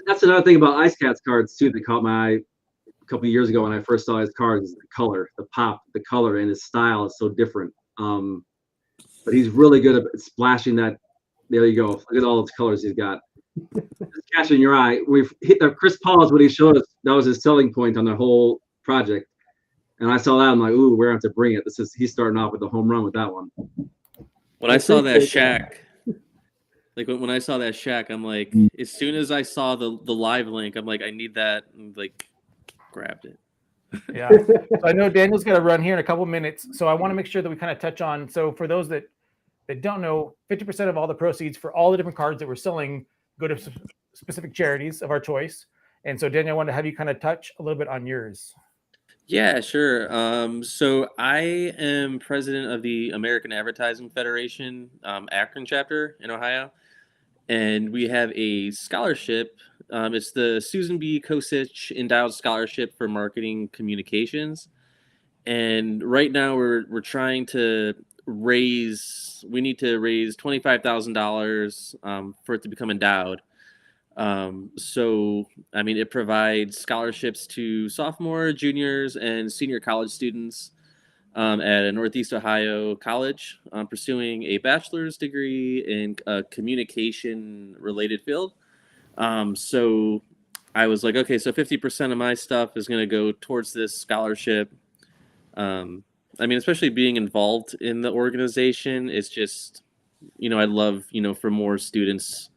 That's another thing about Ice Cat's cards too that caught my eye a couple of years ago when I first saw his cards. Is the color, the pop, the color, and his style is so different. But he's really good at splashing that. There you go. Look at all those colors he's got. It's catching your eye. We've hit the Chris Paul is what he showed us. That was his selling point on the whole project. And I saw that, I'm like, ooh, we're gonna have to bring it. He's starting off with the home run with that one.
When I saw that shack, like when I saw that shack, I'm like, as soon as I saw the live link, I'm like, I need that, and like grabbed it.
Yeah. So I know Daniel's got to run here in a couple minutes, so I want to make sure that we kind of touch on. So for those that don't know, 50% of all the proceeds for all the different cards that we're selling go to specific charities of our choice. And so Daniel, I wanted to have you kind of touch a little bit on yours.
Yeah, sure. So I am president of the American Advertising Federation Akron chapter in Ohio, and we have a scholarship. It's the Susan B. Kosich Endowed Scholarship for Marketing Communications, and right now we're trying to raise. We need to raise $25,000 for it to become endowed. So, I mean, it provides scholarships to sophomore, juniors, and senior college students at a Northeast Ohio college pursuing a bachelor's degree in a communication-related field. So I was like, okay, so 50% of my stuff is going to go towards this scholarship. I mean, especially being involved in the organization, it's just, I'd love, for more students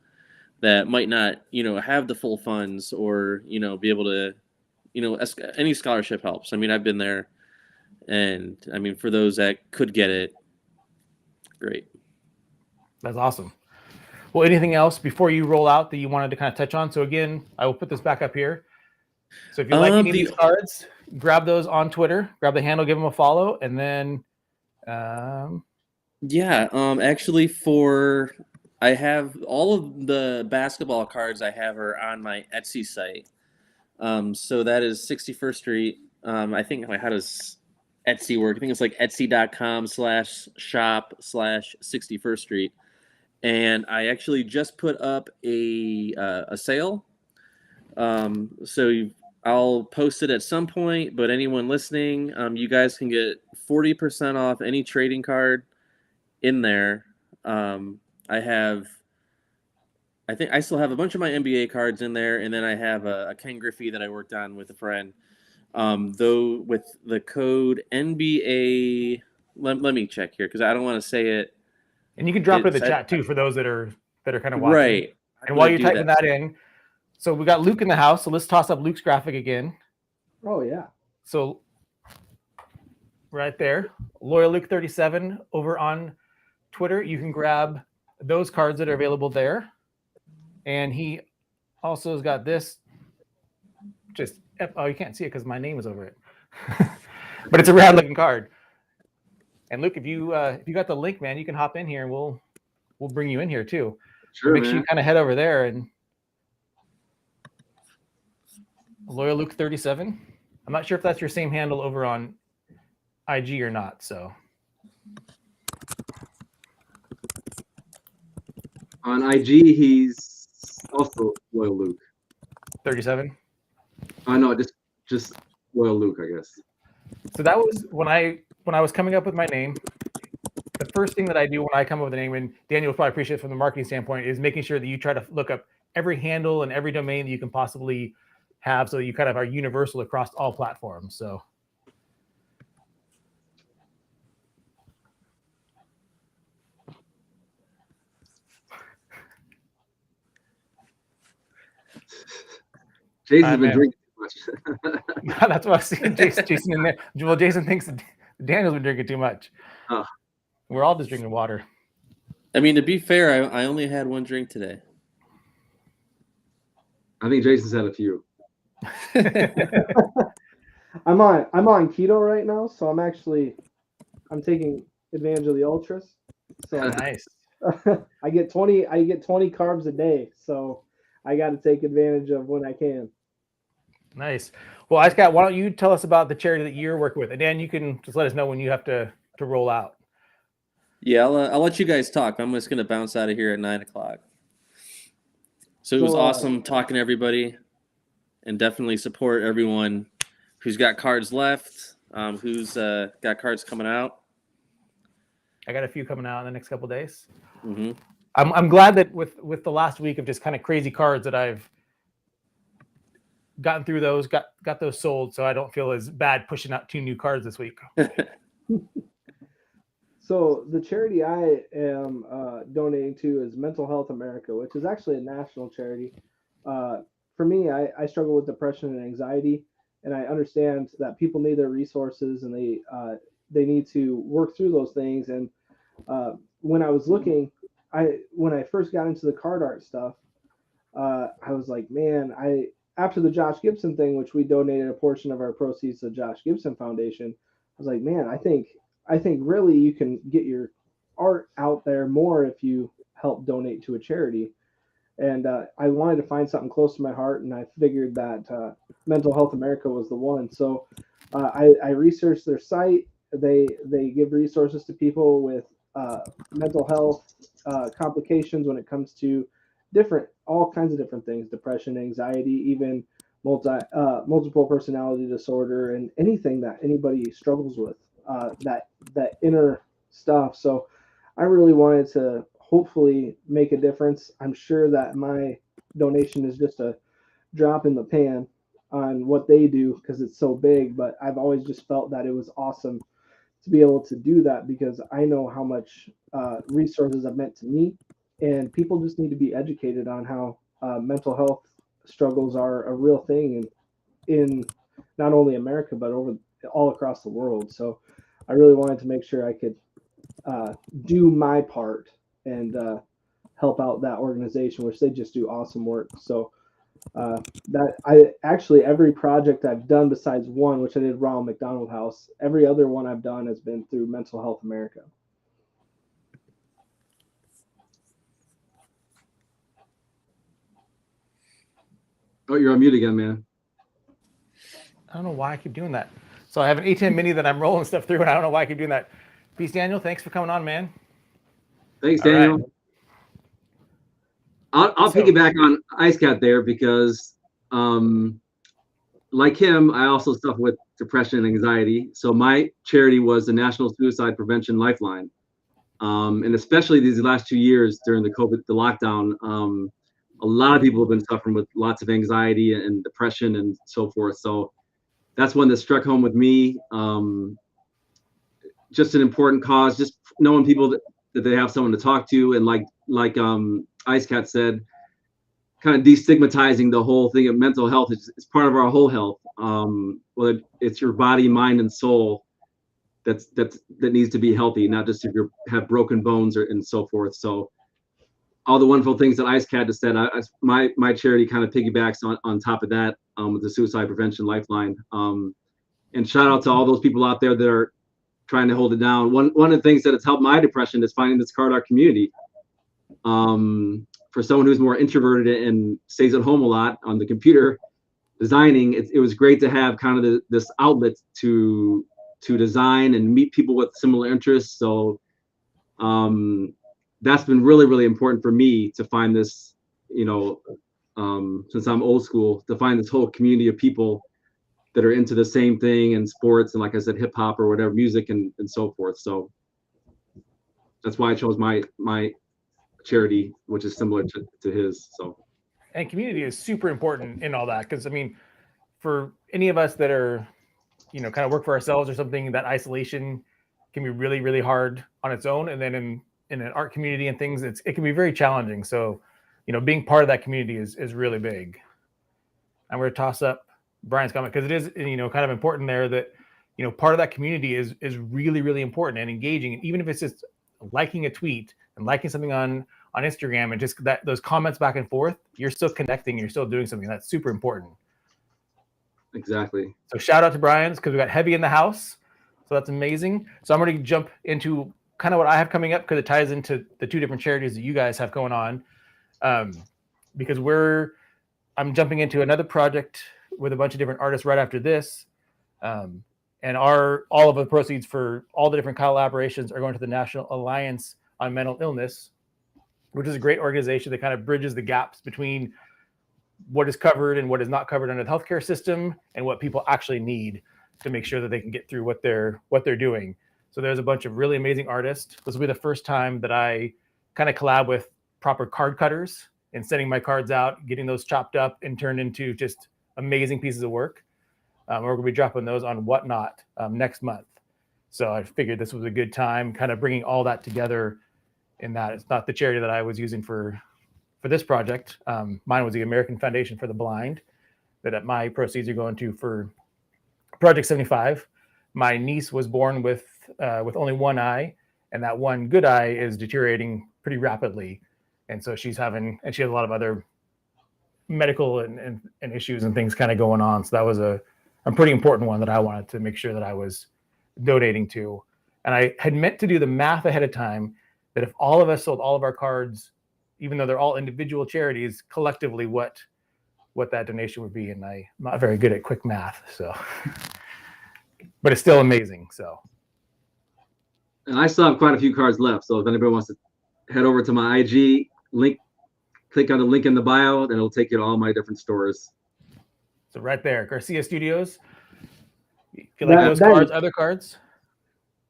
that might not, have the full funds or, be able to, any scholarship helps. I mean, I've been there, and I mean, for those that could get it, great.
That's awesome. Well, anything else before you roll out that you wanted to kind of touch on? So again, I will put this back up here. So if you like any of these cards, grab those on Twitter, grab the handle, give them a follow, and then
actually I have all of the basketball cards I have are on my Etsy site. So that is 61st Street. I think, how does Etsy work? I think it's like etsy.com/shop/61st Street. And I actually just put up a sale. So I'll post it at some point, but anyone listening, you guys can get 40% off any trading card in there. I think I still have a bunch of my NBA cards in there, and then I have a Ken Griffey that I worked on with a friend. Though with the code NBA, let me check here because I don't want to say it.
And you can drop it in the chat too for those that are kind of watching.
Right.
And while you're typing that in, so we got Luke in the house. So let's toss up Luke's graphic again.
Oh yeah.
So right there. LoyalLuke37 over on Twitter. You can grab those cards that are available there. And he also has got this. Just oh, you can't see it because my name is over it. But it's a rad looking card. And Luke, if you got the link, man, you can hop in here and we'll bring you in here too.
Sure,
Make
man.
sure you kind of head over there and LoyalLuke37. I'm not sure if that's your same handle over on IG or not. So
on IG, he's also LoyalLuke.
37.
No, just LoyalLuke, I guess.
So that was when I was coming up with my name. The first thing that I do when I come up with a name, and Daniel will probably appreciate it from the marketing standpoint, is making sure that you try to look up every handle and every domain that you can possibly have, so that you kind of are universal across all platforms. So
Jason's been drinking too much.
That's what I see Jason in there. Well, Jason thinks that Daniel's been drinking too much.
Oh.
We're all just drinking water.
I mean, to be fair, I only had one drink today.
I think Jason's had a few.
I'm on keto right now, so I'm taking advantage of the ultras. So
Nice.
I get 20 carbs a day, so I got to take advantage of when I can.
Nice. Well, Scott, why don't you tell us about the charity that you're working with, and Dan, you can just let us know when you have to roll out.
Yeah, I'll let you guys talk. I'm just gonna bounce out of here at 9 o'clock. So it was awesome talking to everybody, and definitely support everyone who's got cards left, who's got cards coming out.
I got a few coming out in the next couple of days.
Mm-hmm.
I'm glad that with the last week of just kind of crazy cards that I've gotten through those, got those sold, so I don't feel as bad pushing out 2 new cards this week.
So the charity I am donating to is Mental Health America, which is actually a national charity. For me, I struggle with depression and anxiety, and I understand that people need their resources and they need to work through those things. And when I was looking, when I first got into the card art stuff, I was like, man, after the Josh Gibson thing, which we donated a portion of our proceeds to the Josh Gibson Foundation, I was like, man, I think really you can get your art out there more if you help donate to a charity. And I wanted to find something close to my heart, and I figured that Mental Health America was the one. So I researched their site. They give resources to people with mental health complications when it comes to all kinds of different things: depression, anxiety, even multiple personality disorder, and anything that anybody struggles with, that inner stuff. So I really wanted to hopefully make a difference. I'm sure that my donation is just a drop in the pan on what they do because it's so big, but I've always just felt that it was awesome to be able to do that because I know how much resources have meant to me, and people just need to be educated on how mental health struggles are a real thing in not only America but all across the world. So I really wanted to make sure I could do my part and help out that organization, which they just do awesome work. So every project I've done besides one, which I did Ronald McDonald House, every other one I've done has been through Mental Health America.
Oh, you're on mute again, man.
I don't know why I keep doing that. So I have an A10 mini that I'm rolling stuff through, and I don't know why I keep doing that. Peace, Daniel. Thanks for coming on, man.
Thanks, Daniel. Right. I'll piggyback on Ice Cat there because, like him, I also suffer with depression and anxiety. So my charity was the National Suicide Prevention Lifeline, and especially these last 2 years during the lockdown, a lot of people have been suffering with lots of anxiety and depression and so forth. So that's one that struck home with me. Just an important cause, just knowing people that they have someone to talk to, and like Ice Cat said, kind of destigmatizing the whole thing of mental health. It's part of our whole health. Whether it's your body, mind, and soul, that needs to be healthy, not just if you have broken bones and so forth. So all the wonderful things that IceCat has said, my charity kind of piggybacks on top of that with the Suicide Prevention Lifeline. And shout out to all those people out there that are trying to hold it down. One of the things that has helped my depression is finding this card art community. For someone who's more introverted and stays at home a lot on the computer designing, it was great to have kind of this outlet to design and meet people with similar interests. So that's been really, really important for me to find this, since I'm old school, to find this whole community of people that are into the same thing and sports and, like I said, hip hop or whatever, music and so forth. So that's why I chose my charity, which is similar to his. So,
and community is super important in all that, because I mean, for any of us that are, kind of work for ourselves or something, that isolation can be really, really hard on its own. And then in an art community and things, it can be very challenging. So, being part of that community is really big. I'm going to toss up Brian's comment, because it is, kind of important there that, part of that community is really, really important and engaging. And even if it's just liking a tweet and liking something on Instagram and just those comments back and forth, you're still connecting, you're still doing something. That's super important.
Exactly.
So shout out to Brian's, because we got Heavy in the house. So that's amazing. So I'm going to jump into kind of what I have coming up, because it ties into the two different charities that you guys have going on. Because I'm jumping into another project with a bunch of different artists right after this. And all of the proceeds for all the different collaborations are going to the National Alliance on Mental Illness, which is a great organization that kind of bridges the gaps between what is covered and what is not covered under the healthcare system, and what people actually need to make sure that they can get through what they're doing. So there's a bunch of really amazing artists. This will be the first time that I kind of collab with proper card cutters and sending my cards out, getting those chopped up and turned into just amazing pieces of work. We're going to be dropping those on Whatnot next month. So I figured this was a good time, kind of bringing all that together, in that it's not the charity that I was using for this project. Mine was the American Foundation for the Blind, that my proceeds are going to for Project 75. My niece was born with only one eye, and that one good eye is deteriorating pretty rapidly. And so she has a lot of other medical and issues and things kind of going on. So that was a pretty important one that I wanted to make sure that I was donating to. And I had meant to do the math ahead of time, that if all of us sold all of our cards, even though they're all individual charities, collectively what that donation would be. And I'm not very good at quick math, so but it's still amazing. So,
and I still have quite a few cards left. So if anybody wants to head over to my IG link, click on the link in the bio, and it'll take you to all my different stores.
So right there, Garcia Studios. If you like those cards, other cards.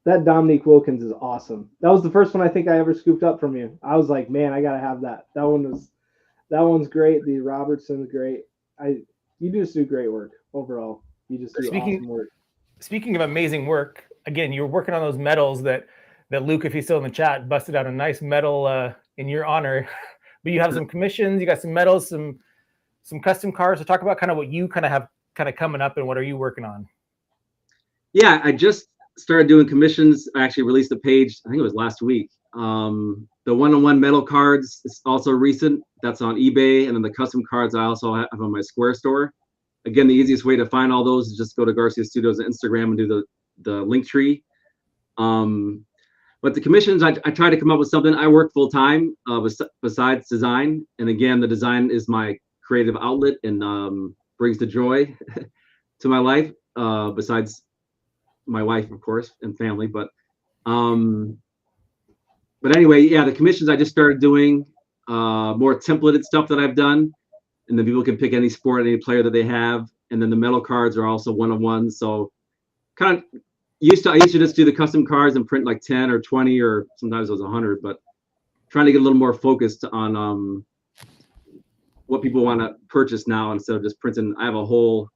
That Dominique Wilkins is awesome. That was the first one I think I ever scooped up from you. I was like, man, I gotta have that. That one's great. The Robertson's great. You just do great work overall. You just do awesome work.
Speaking of amazing work, again, you're working on those medals that Luke, if he's still in the chat, busted out a nice medal in your honor. But you have some commissions, you got some medals, some custom cards. So talk about kind of what you kind of have kind of coming up, and what are you working on?
Yeah, I just started doing commissions. I actually released a page, I think it was last week. The one-on-one medal cards is also recent. That's on eBay. And then the custom cards I also have on my Square store. Again, the easiest way to find all those is just go to Garcia Studios on Instagram and do the link tree. But the commissions, I try to come up with something. I work full time besides design. And again, the design is my creative outlet and brings the joy to my life, besides my wife, of course, and family. But anyway, yeah, the commissions I just started doing, more templated stuff that I've done. And then people can pick any sport, any player that they have. And then the medal cards are also one-on-one. So kind of I used to just do the custom cards and print like 10 or 20, or sometimes it was 100, but trying to get a little more focused on what people want to purchase now, instead of just printing. I have a whole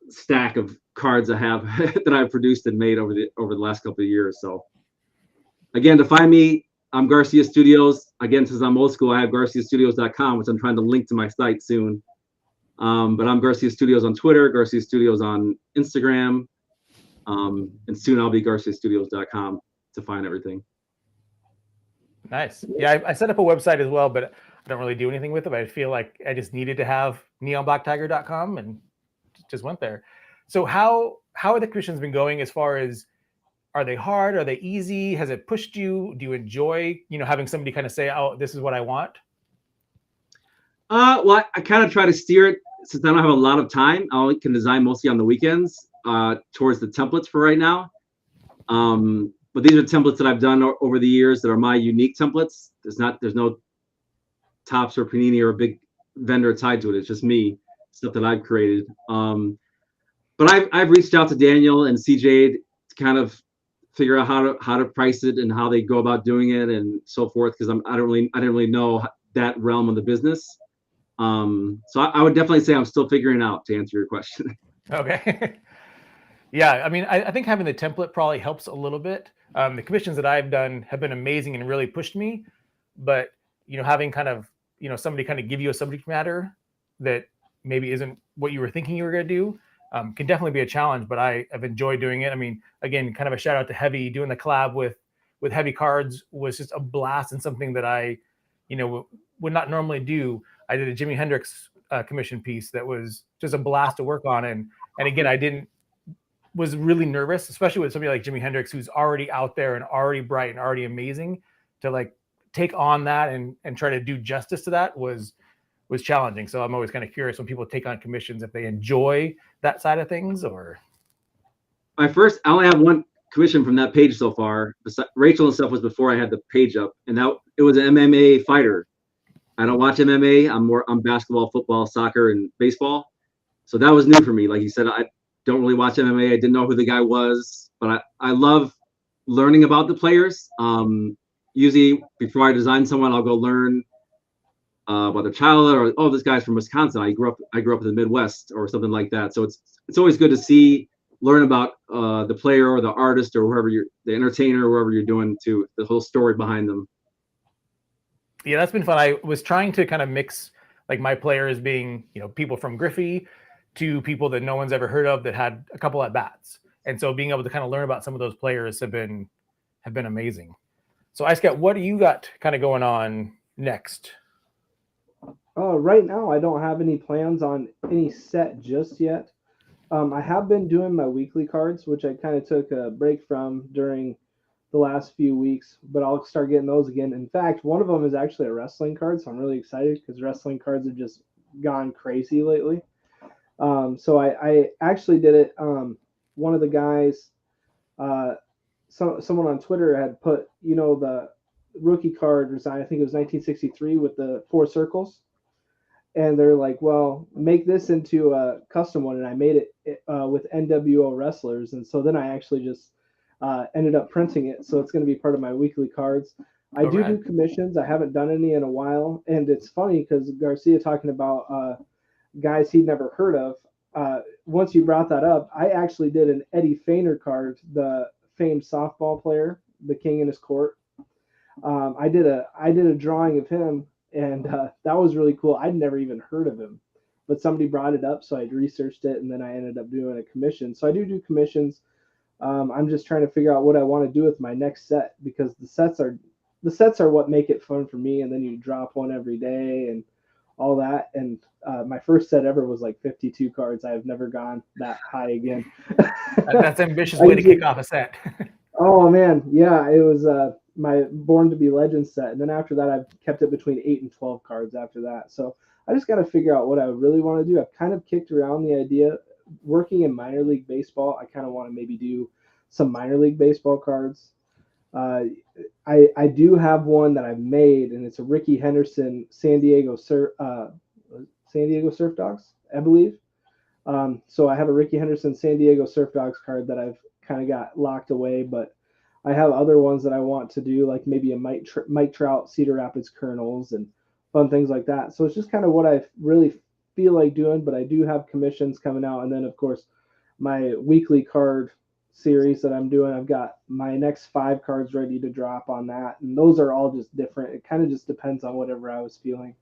stack of cards I have that I've produced and made over the last couple of years. So again, to find me, I'm Garcia Studios. Again, since I'm old school, I have GarciaStudios.com, which I'm trying to link to my site soon. But I'm Garcia Studios on Twitter, Garcia Studios on Instagram. And soon I'll be GarciaStudios.com to find everything.
Nice. Yeah, I set up a website as well, but I don't really do anything with it. But I feel like I just needed to have neonblacktiger.com and just went there. So how are the commissions been going as far as, are they hard? Are they easy? Has it pushed you? Do you enjoy, having somebody kind of say, oh, this is what I want?
Well, I kind of try to steer it, since I don't have a lot of time. I can design mostly on the weekends, towards the templates for right now. But these are templates that I've done over the years that are my unique templates. There's no Tops or Panini or a big vendor tied to it. It's just me, stuff that I've created. But I've reached out to Daniel and CJ to kind of figure out how to price it and how they go about doing it and so forth, because I didn't really know that realm of the business. So I would definitely say I'm still figuring out, to answer your question.
Okay. Yeah, I mean, I think having the template probably helps a little bit. The commissions that I've done have been amazing and really pushed me, but having kind of somebody kind of give you a subject matter that maybe isn't what you were thinking you were going to do can definitely be a challenge. But I have enjoyed doing it. I mean, again, kind of a shout out to Heavy. Doing the collab with Heavy Cards was just a blast, and something that I would not normally do. I did a Jimi Hendrix commission piece that was just a blast to work on, and again, was really nervous, especially with somebody like Jimi Hendrix, who's already out there and already bright and already amazing. To like take on that and try to do justice to that was challenging. So I'm always kind of curious when people take on commissions, if they enjoy that side of things. Or
I only have one commission from that page so far. Rachel and stuff was before I had the page up, and it was an MMA fighter. I don't watch MMA. I'm basketball, football, soccer, and baseball. So that was new for me. Like you said, I don't really watch MMA. I didn't know who the guy was, but I love learning about the players. Usually before I design someone, I'll go learn about their childhood, or this guy's from Wisconsin. I grew up in the Midwest, or something like that. So it's always good to learn about the player or the artist or whoever the entertainer, whoever you're doing, to the whole story behind them.
Yeah, that's been fun. I was trying to kind of mix like my players being, people from Griffey to people that no one's ever heard of that had a couple at bats. And so being able to kind of learn about some of those players have been amazing. So Ice Cat, what do you got kind of going on next?
Right now, I don't have any plans on any set just yet. I have been doing my weekly cards, which I kind of took a break from during the last few weeks, but I'll start getting those again. In fact, one of them is actually a wrestling card, so I'm really excited because wrestling cards have just gone crazy lately. So I actually did it. One of the guys, someone on Twitter had put, the rookie card design, I think it was 1963 with the 4 circles. And they're like, well, make this into a custom one. And I made it with NWO wrestlers. And so then I actually just ended up printing it. So it's going to be part of my weekly cards. I do commissions. I haven't done any in a while. And it's funny because Garcia talking about guys he'd never heard of. Once you brought that up, I actually did an Eddie Feiner card, the famed softball player, the king in his court. I did a drawing of him, and that was really cool. I'd never even heard of him, but somebody brought it up, so I researched it, and then I ended up doing a commission. So I do commissions. I'm just trying to figure out what I want to do with my next set, because the sets are what make it fun for me, and then you drop one every day and all that. And my first set ever was like 52 cards. I have never gone that high again.
That's an ambitious way to kick off a set.
Oh man, yeah, it was my Born to Be Legend set, and then after that I've kept it between 8 and 12 cards after that. So I just got to figure out what I really want to do. I've kind of kicked around the idea, working in minor league baseball, I kind of want to maybe do some minor league baseball cards. I do have one that I've made, and it's a Ricky Henderson San Diego Surf Dogs, I believe. So I have a Ricky Henderson San Diego Surf Dogs card that I've kind of got locked away, but I have other ones that I want to do, like maybe a Mike Trout Cedar Rapids Kernels and fun things like that. So it's just kind of what I really feel like doing, but I do have commissions coming out. And then of course my weekly card series that I'm doing, I've got my next 5 cards ready to drop on that. And those are all just different. It kind of just depends on whatever I was feeling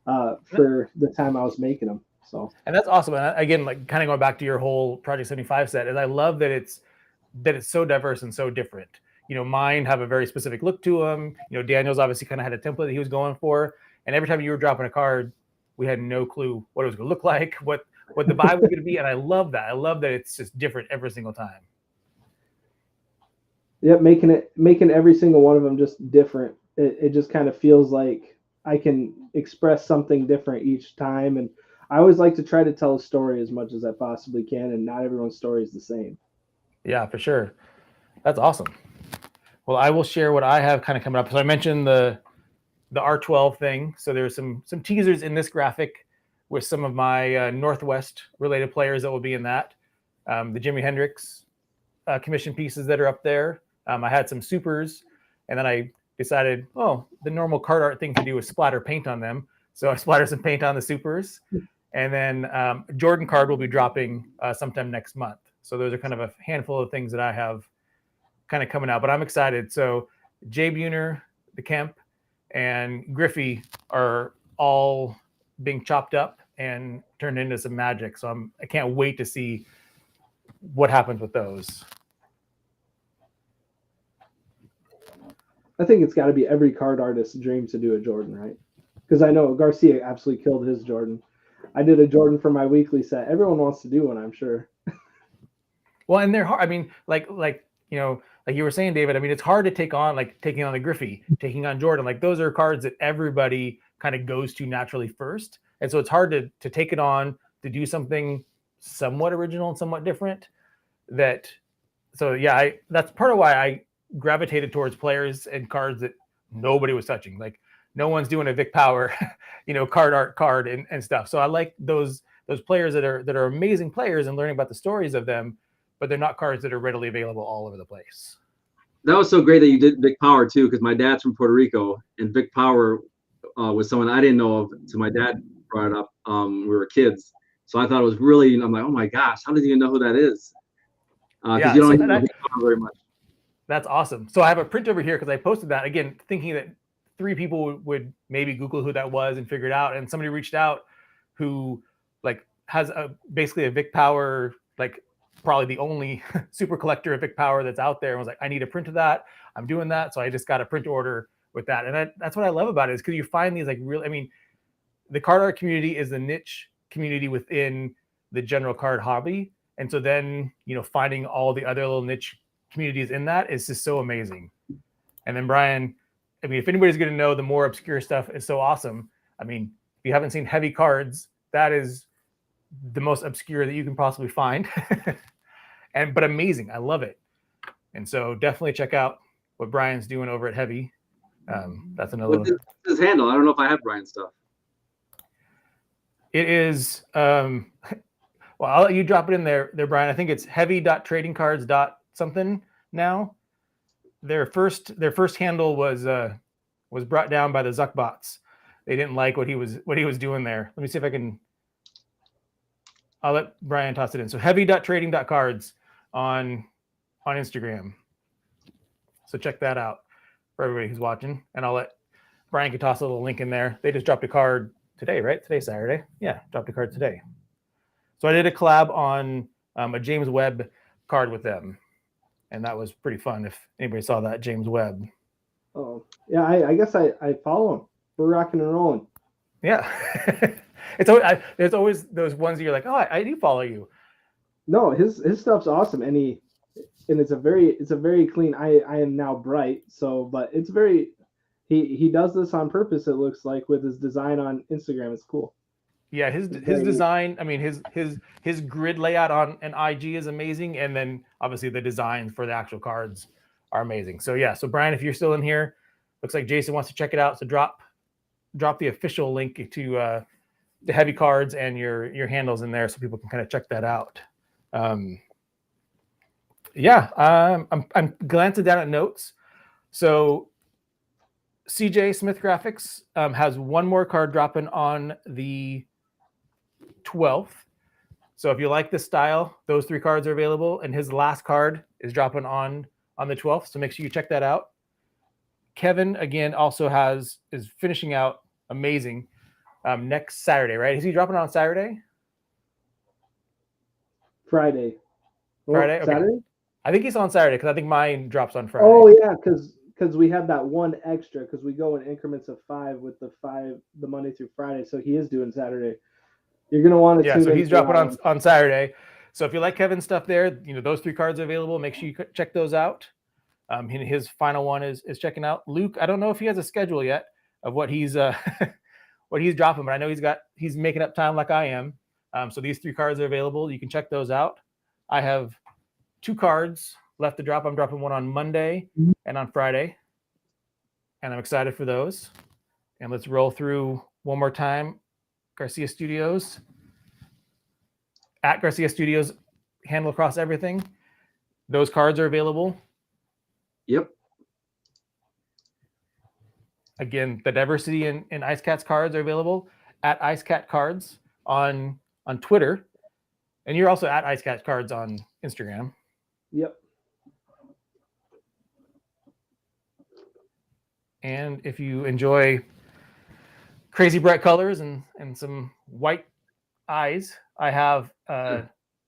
for the time I was making them. So,
and that's awesome. And again, like kind of going back to your whole Project 75 set, is I love that it's that it's so diverse and so different. Mine have a very specific look to them. Daniel's obviously kind of had a template that he was going for, and every time you were dropping a card, we had no clue what it was going to look like, what the vibe was going to be, and I love that. I love that it's just different every single time.
Yep, making every single one of them just different. It just kind of feels like I can express something different each time, and I always like to try to tell a story as much as I possibly can, and not everyone's story is the same.
Yeah, for sure. That's awesome. Well, I will share what I have kind of coming up. So I mentioned the R12 thing. So there's some teasers in this graphic with some of my Northwest related players that will be in that. The Jimi Hendrix commission pieces that are up there. I had some supers, and then I decided, the normal card art thing to do is splatter paint on them. So I splattered some paint on the supers. And then Jordan card will be dropping sometime next month. So those are kind of a handful of things that I have kind of coming out, but I'm excited. So Jay Buhner, the Kemp, and Griffey are all being chopped up and turned into some magic. So I can't wait to see what happens with those.
I think it's got to be every card artist's dream to do a Jordan, right? Because I know Garcia absolutely killed his Jordan. I did a Jordan for my weekly set. Everyone wants to do one, I'm sure.
Well, and they're hard. I mean, like you were saying, David, I mean, it's hard to take on, like taking on the Griffey, taking on Jordan. Like those are cards that everybody kind of goes to naturally first. And so it's hard to take it on, to do something somewhat original and somewhat different. That's part of why I gravitated towards players and cards that nobody was touching. Like no one's doing a Vic Power, card art card and stuff. So I like those players that are amazing players and learning about the stories of them, but they're not cards that are readily available all over the place.
That was so great that you did Vic Power too, because my dad's from Puerto Rico, and Vic Power was someone I didn't know of. So my dad brought it up when we were kids. So I thought it was really, I'm like, oh my gosh, how does he even know who that is? Because you don't know Vic Power very much.
That's awesome. So I have a print over here because I posted that, again, thinking that 3 people would maybe Google who that was and figure it out. And somebody reached out who has basically a Vic Power, probably the only super collector of Vic Power that's out there, and was like, I need a print of that. I'm doing that. So I just got a print order with that. And that's what I love about it, is because you find these the card art community is the niche community within the general card hobby. And so then, finding all the other little niche communities in that is just so amazing. And then Brian, if anybody's going to know, the more obscure stuff is so awesome. If you haven't seen Heavy Cards, that is the most obscure that you can possibly find. But amazing. I love it. And so definitely check out what Brian's doing over at Heavy. That's another.
What's his handle? I don't know if I have Brian's stuff.
It is well, I'll let you drop it in there, Brian. I think it's heavy.tradingcards.something now. Their first handle was brought down by the Zuckbots. They didn't like what he was doing there. Let me see if I can. I'll let Brian toss it in. So heavy.trading.cards on Instagram. So check that out for everybody who's watching. And I'll let Brian can toss a little link in there. They just dropped a card today, right? Today's Saturday. Yeah, dropped a card today. So I did a collab on a James Webb card with them. And that was pretty fun if anybody saw that, James Webb.
Oh, yeah, I guess I follow him. We're rocking and rolling.
Yeah. There's always those ones that you're like, oh, I do follow you.
No, his stuff's awesome, and it's a very clean. I am now bright, so but it's very he does this on purpose. It looks like with his design on Instagram, it's cool.
Yeah, his design. His grid layout on an IG is amazing, and then obviously the designs for the actual cards are amazing. So yeah, so Brian, if you're still in here, looks like Jason wants to check it out. So drop the official link to the Heavy Cards and your handles in there so people can kind of check that out. I'm glancing down at notes. So CJ SmithGraphix has one more card dropping on the 12th. So if you like this style, those 3 cards are available, and his last card is dropping on the 12th. So make sure you check that out. Kevin again also is finishing out amazing next Saturday, right? Is he dropping on Saturday?
Friday.
Friday? Okay.
Saturday?
I think he's on Saturday because I think mine drops on Friday.
Oh yeah, because we have that one extra because we go in increments of 5 with the Monday through Friday. So he is doing Saturday. You're gonna want to
Yeah,
tune
so
in
he's
for
dropping
that one.
on Saturday. So if you like Kevin's stuff there, those 3 cards are available. Make sure you check those out. His final one is checking out. Luke, I don't know if he has a schedule yet of what he's what he's dropping, but I know he's making up time like I am. So these 3 cards are available. You can check those out. I have 2 cards left to drop. I'm dropping one on Monday and on Friday, and I'm excited for those. And let's roll through one more time. Garcia Studios. At Garcia Studios, handle across everything. Those cards are available.
Yep.
Again, the diversity in Ice Cat's cards are available at Ice Cat Cards on Twitter. And you're also at Ice Cat Cards on Instagram.
Yep.
And if you enjoy crazy bright colors and some white eyes, I have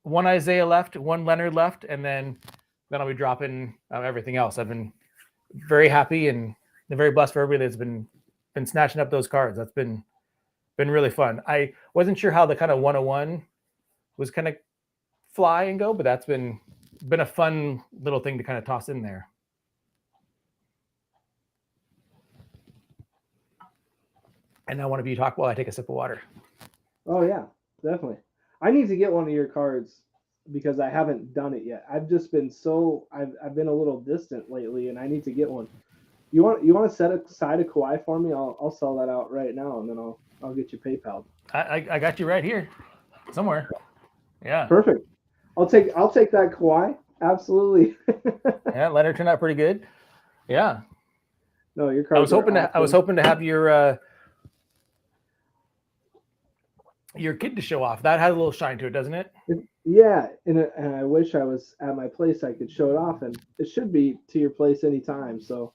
one Isaiah left, one Leonard left, and then I'll be dropping everything else. I've been very happy and very blessed for everybody that's been snatching up those cards. That's been really fun. I wasn't sure how the kind of 101 was kind of fly and go, but that's been a fun little thing to kind of toss in there. And now one of you talk while I take a sip of water.
Oh yeah, definitely. I need to get one of your cards because I haven't done it yet. I've just been I've been a little distant lately, and I need to get one. You want to set aside a Kawhi for me? I'll sell that out right now, and then I'll get you PayPal.
I got you right here, somewhere. Yeah.
Perfect. I'll take that Kawhi. Absolutely.
Yeah, Leonard turned out pretty good. Yeah.
No, your cards.
I was hoping to have your kid to show off. That has a little shine to it, doesn't it?
Yeah, and I wish I was at my place. I could show it off, and it should be to your place anytime. So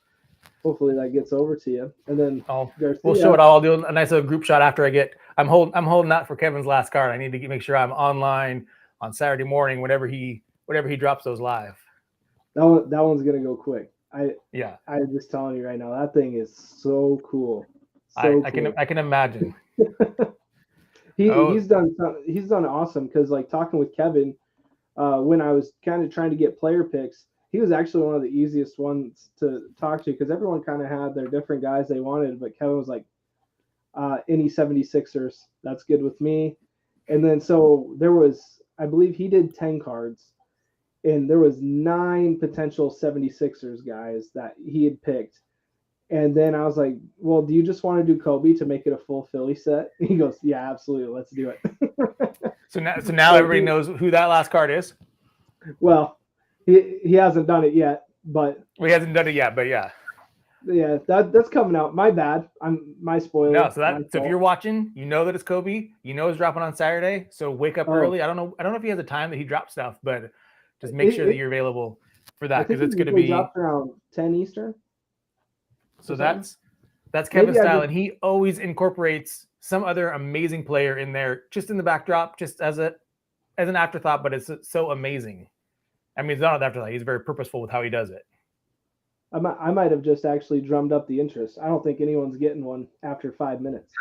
hopefully that gets over to you. And then
we'll show it all. I'll do a nice little group shot after I get. I'm holding that for Kevin's last card. I need to make sure I'm online on Saturday morning whenever he drops those live.
That one's gonna go quick. I'm just telling you right now, that thing is so cool.
I can imagine.
He's done awesome because like talking with Kevin when I was kind of trying to get player picks, he was actually one of the easiest ones to talk to because everyone kind of had their different guys they wanted, but Kevin was like any 76ers, that's good with me. And then so there was, I believe he did 10 cards and there was 9 potential 76ers guys that he had picked. And then I was like, well, do you just want to do Kobe to make it a full Philly set? And he goes, yeah, absolutely. Let's do it.
So now everybody knows who that last card is.
Well, he hasn't done it yet, but
he hasn't done it yet, but yeah.
Yeah, that's coming out. My bad. I'm my spoiler.
No, so if you're watching, you know that it's Kobe. You know it's dropping on Saturday. So wake up early. I don't know if he has a time that he drops stuff, but just make sure that you're available for that because it's going to be
around 10 Eastern.
So that's Kevin's style, and he always incorporates some other amazing player in there, just in the backdrop, just as an afterthought. But it's so amazing. I mean, it's not an afterthought. He's very purposeful with how he does it.
I might have just actually drummed up the interest. I don't think anyone's getting one after 5 minutes.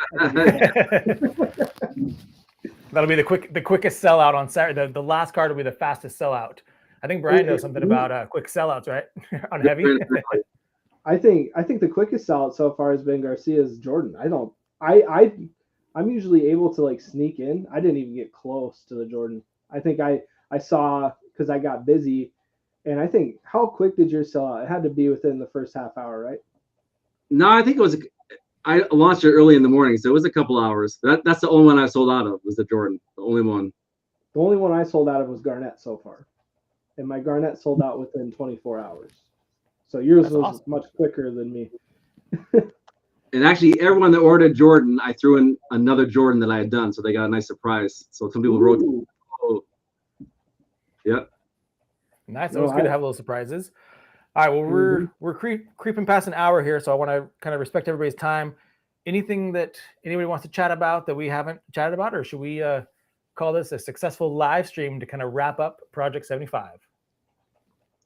That'll be the quickest sellout on Saturday. The last card will be the fastest sellout. I think Brian knows something about quick sellouts, right? On heavy.
I think the quickest sellout so far has been Garcia's Jordan. I'm usually able to like sneak in. I didn't even get close to the Jordan. I think I saw because I got busy. And I think, how quick did yours sell out? It had to be within the first half hour, right?
No, I think it was. I launched it early in the morning, so it was a couple hours. That's the only one I sold out of was the Jordan. The only one.
The only one I sold out of was Garnett so far, and my Garnett sold out within 24 hours. So yours was awesome. Much quicker than me.
And actually, everyone that ordered Jordan, I threw in another Jordan that I had done, so they got a nice surprise. So some people wrote, "Oh, yep."
Nice. It's always good to have little surprises. All right. Well, we're creeping past an hour here, so I want to kind of respect everybody's time. Anything that anybody wants to chat about that we haven't chatted about, or should we call this a successful live stream to kind of wrap up Project 75?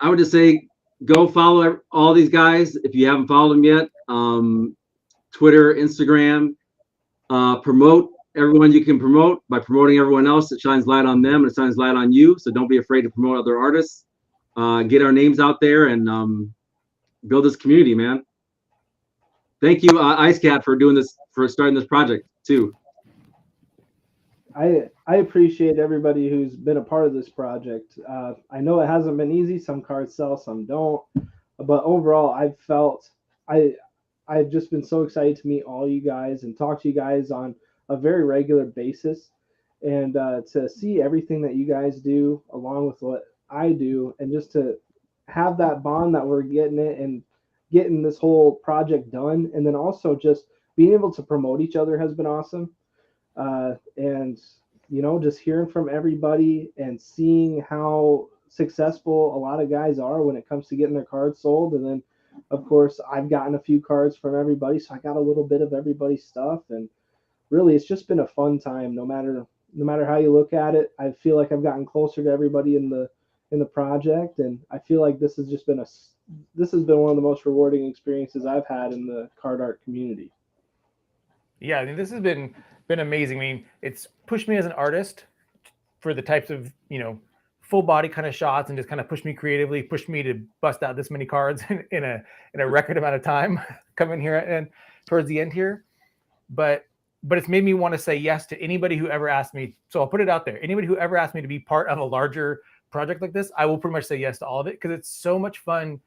I would just say go follow all these guys if you haven't followed them yet. Twitter, Instagram, promote everyone you can promote. By promoting everyone else, it shines light on them and it shines light on you. So don't be afraid to promote other artists. Get our names out there and build this community, man. Thank you, Ice Cat, for doing this, for starting this project too.
I appreciate everybody who's been a part of this project. I know it hasn't been easy. Some cards sell, some don't. But overall, I've just been so excited to meet all you guys and talk to you guys on a very regular basis, and to see everything that you guys do along with what I do, and just to have that bond that we're getting it and getting this whole project done, and then also just being able to promote each other has been awesome. And you know, just hearing from everybody and seeing how successful a lot of guys are when it comes to getting their cards sold. And then of course I've gotten a few cards from everybody, so I got a little bit of everybody's stuff, and really it's just been a fun time. No matter how you look at it, I feel like I've gotten closer to everybody in the project, and I feel like this has been one of the most rewarding experiences I've had in the card art community.
Yeah, I mean, this has been amazing. I mean, it's pushed me as an artist for the types of, you know, full body kind of shots, and just kind of pushed me creatively, pushed me to bust out this many cards in a record amount of time coming here and towards the end here. But it's made me want to say yes to anybody who ever asked me. So I'll put it out there. Anybody who ever asked me to be part of a larger project like this, I will pretty much say yes to all of it, because it's so much fun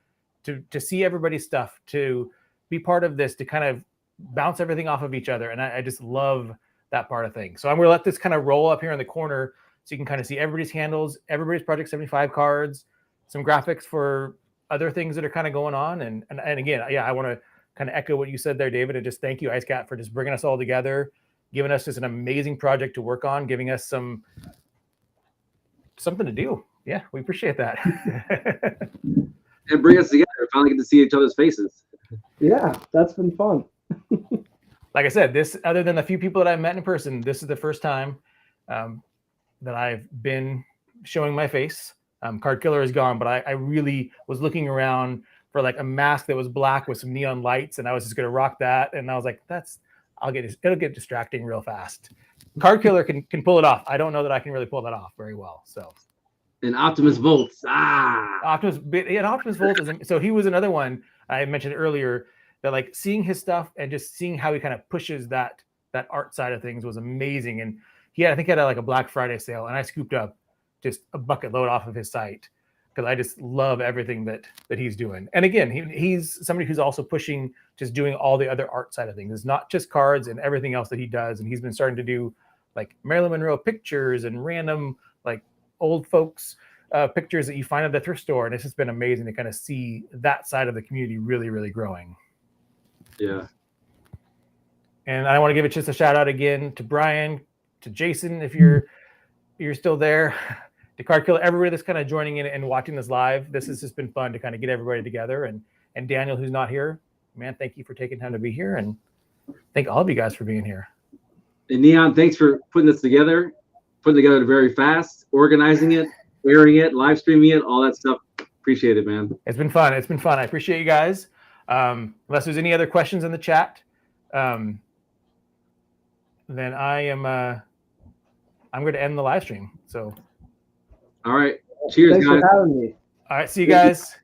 to see everybody's stuff, to be part of this, to kind of bounce everything off of each other. And I just love that part of things. So I'm going to let this kind of roll up here in the corner so you can kind of see everybody's handles, everybody's Project 75 cards, some graphics for other things that are kind of going on. And again, yeah, I want to kind of echo what you said there, David, and just thank you, Ice Cat, for just bringing us all together, giving us just an amazing project to work on, giving us something to do. Yeah, we appreciate that.
And bring us together. Finally get to see each other's faces.
Yeah, that's been fun.
Like I said, this, other than a few people that I've met in person, this is the first time that I've been showing my face. Card Killer is gone, but I really was looking around for like a mask that was black with some neon lights, and I was just going to rock that. And I was like, it'll get distracting real fast. Card Killer can pull it off. I don't know that I can really pull that off very well. So.
And Optimus Volts.
Optimus Volt is, so he was another one I mentioned earlier, that like seeing his stuff and just seeing how he kind of pushes that art side of things was amazing. And I think he had like a Black Friday sale, and I scooped up just a bucket load off of his site, because I just love everything that he's doing. And again, he's somebody who's also pushing, just doing all the other art side of things. It's not just cards and everything else that he does. And he's been starting to do like Marilyn Monroe pictures and random like old folks pictures that you find at the thrift store. And it's just been amazing to kind of see that side of the community really, really growing.
Yeah.
And I want to give it just a shout out again to Brian, to Jason, if you're still there, to Card Killer, everybody that's kind of joining in and watching this live. This has just been fun to kind of get everybody together. And Daniel, who's not here, man, thank you for taking time to be here, and thank all of you guys for being here.
And Neon, thanks for putting this together, very fast, organizing it, airing it, live streaming it, all that stuff. Appreciate it, man.
It's been fun. I appreciate you guys. Unless there's any other questions in the chat, then I'm going to end the live stream. So,
all right. Cheers,
Thanks
guys.
for having me.
All right. See you guys.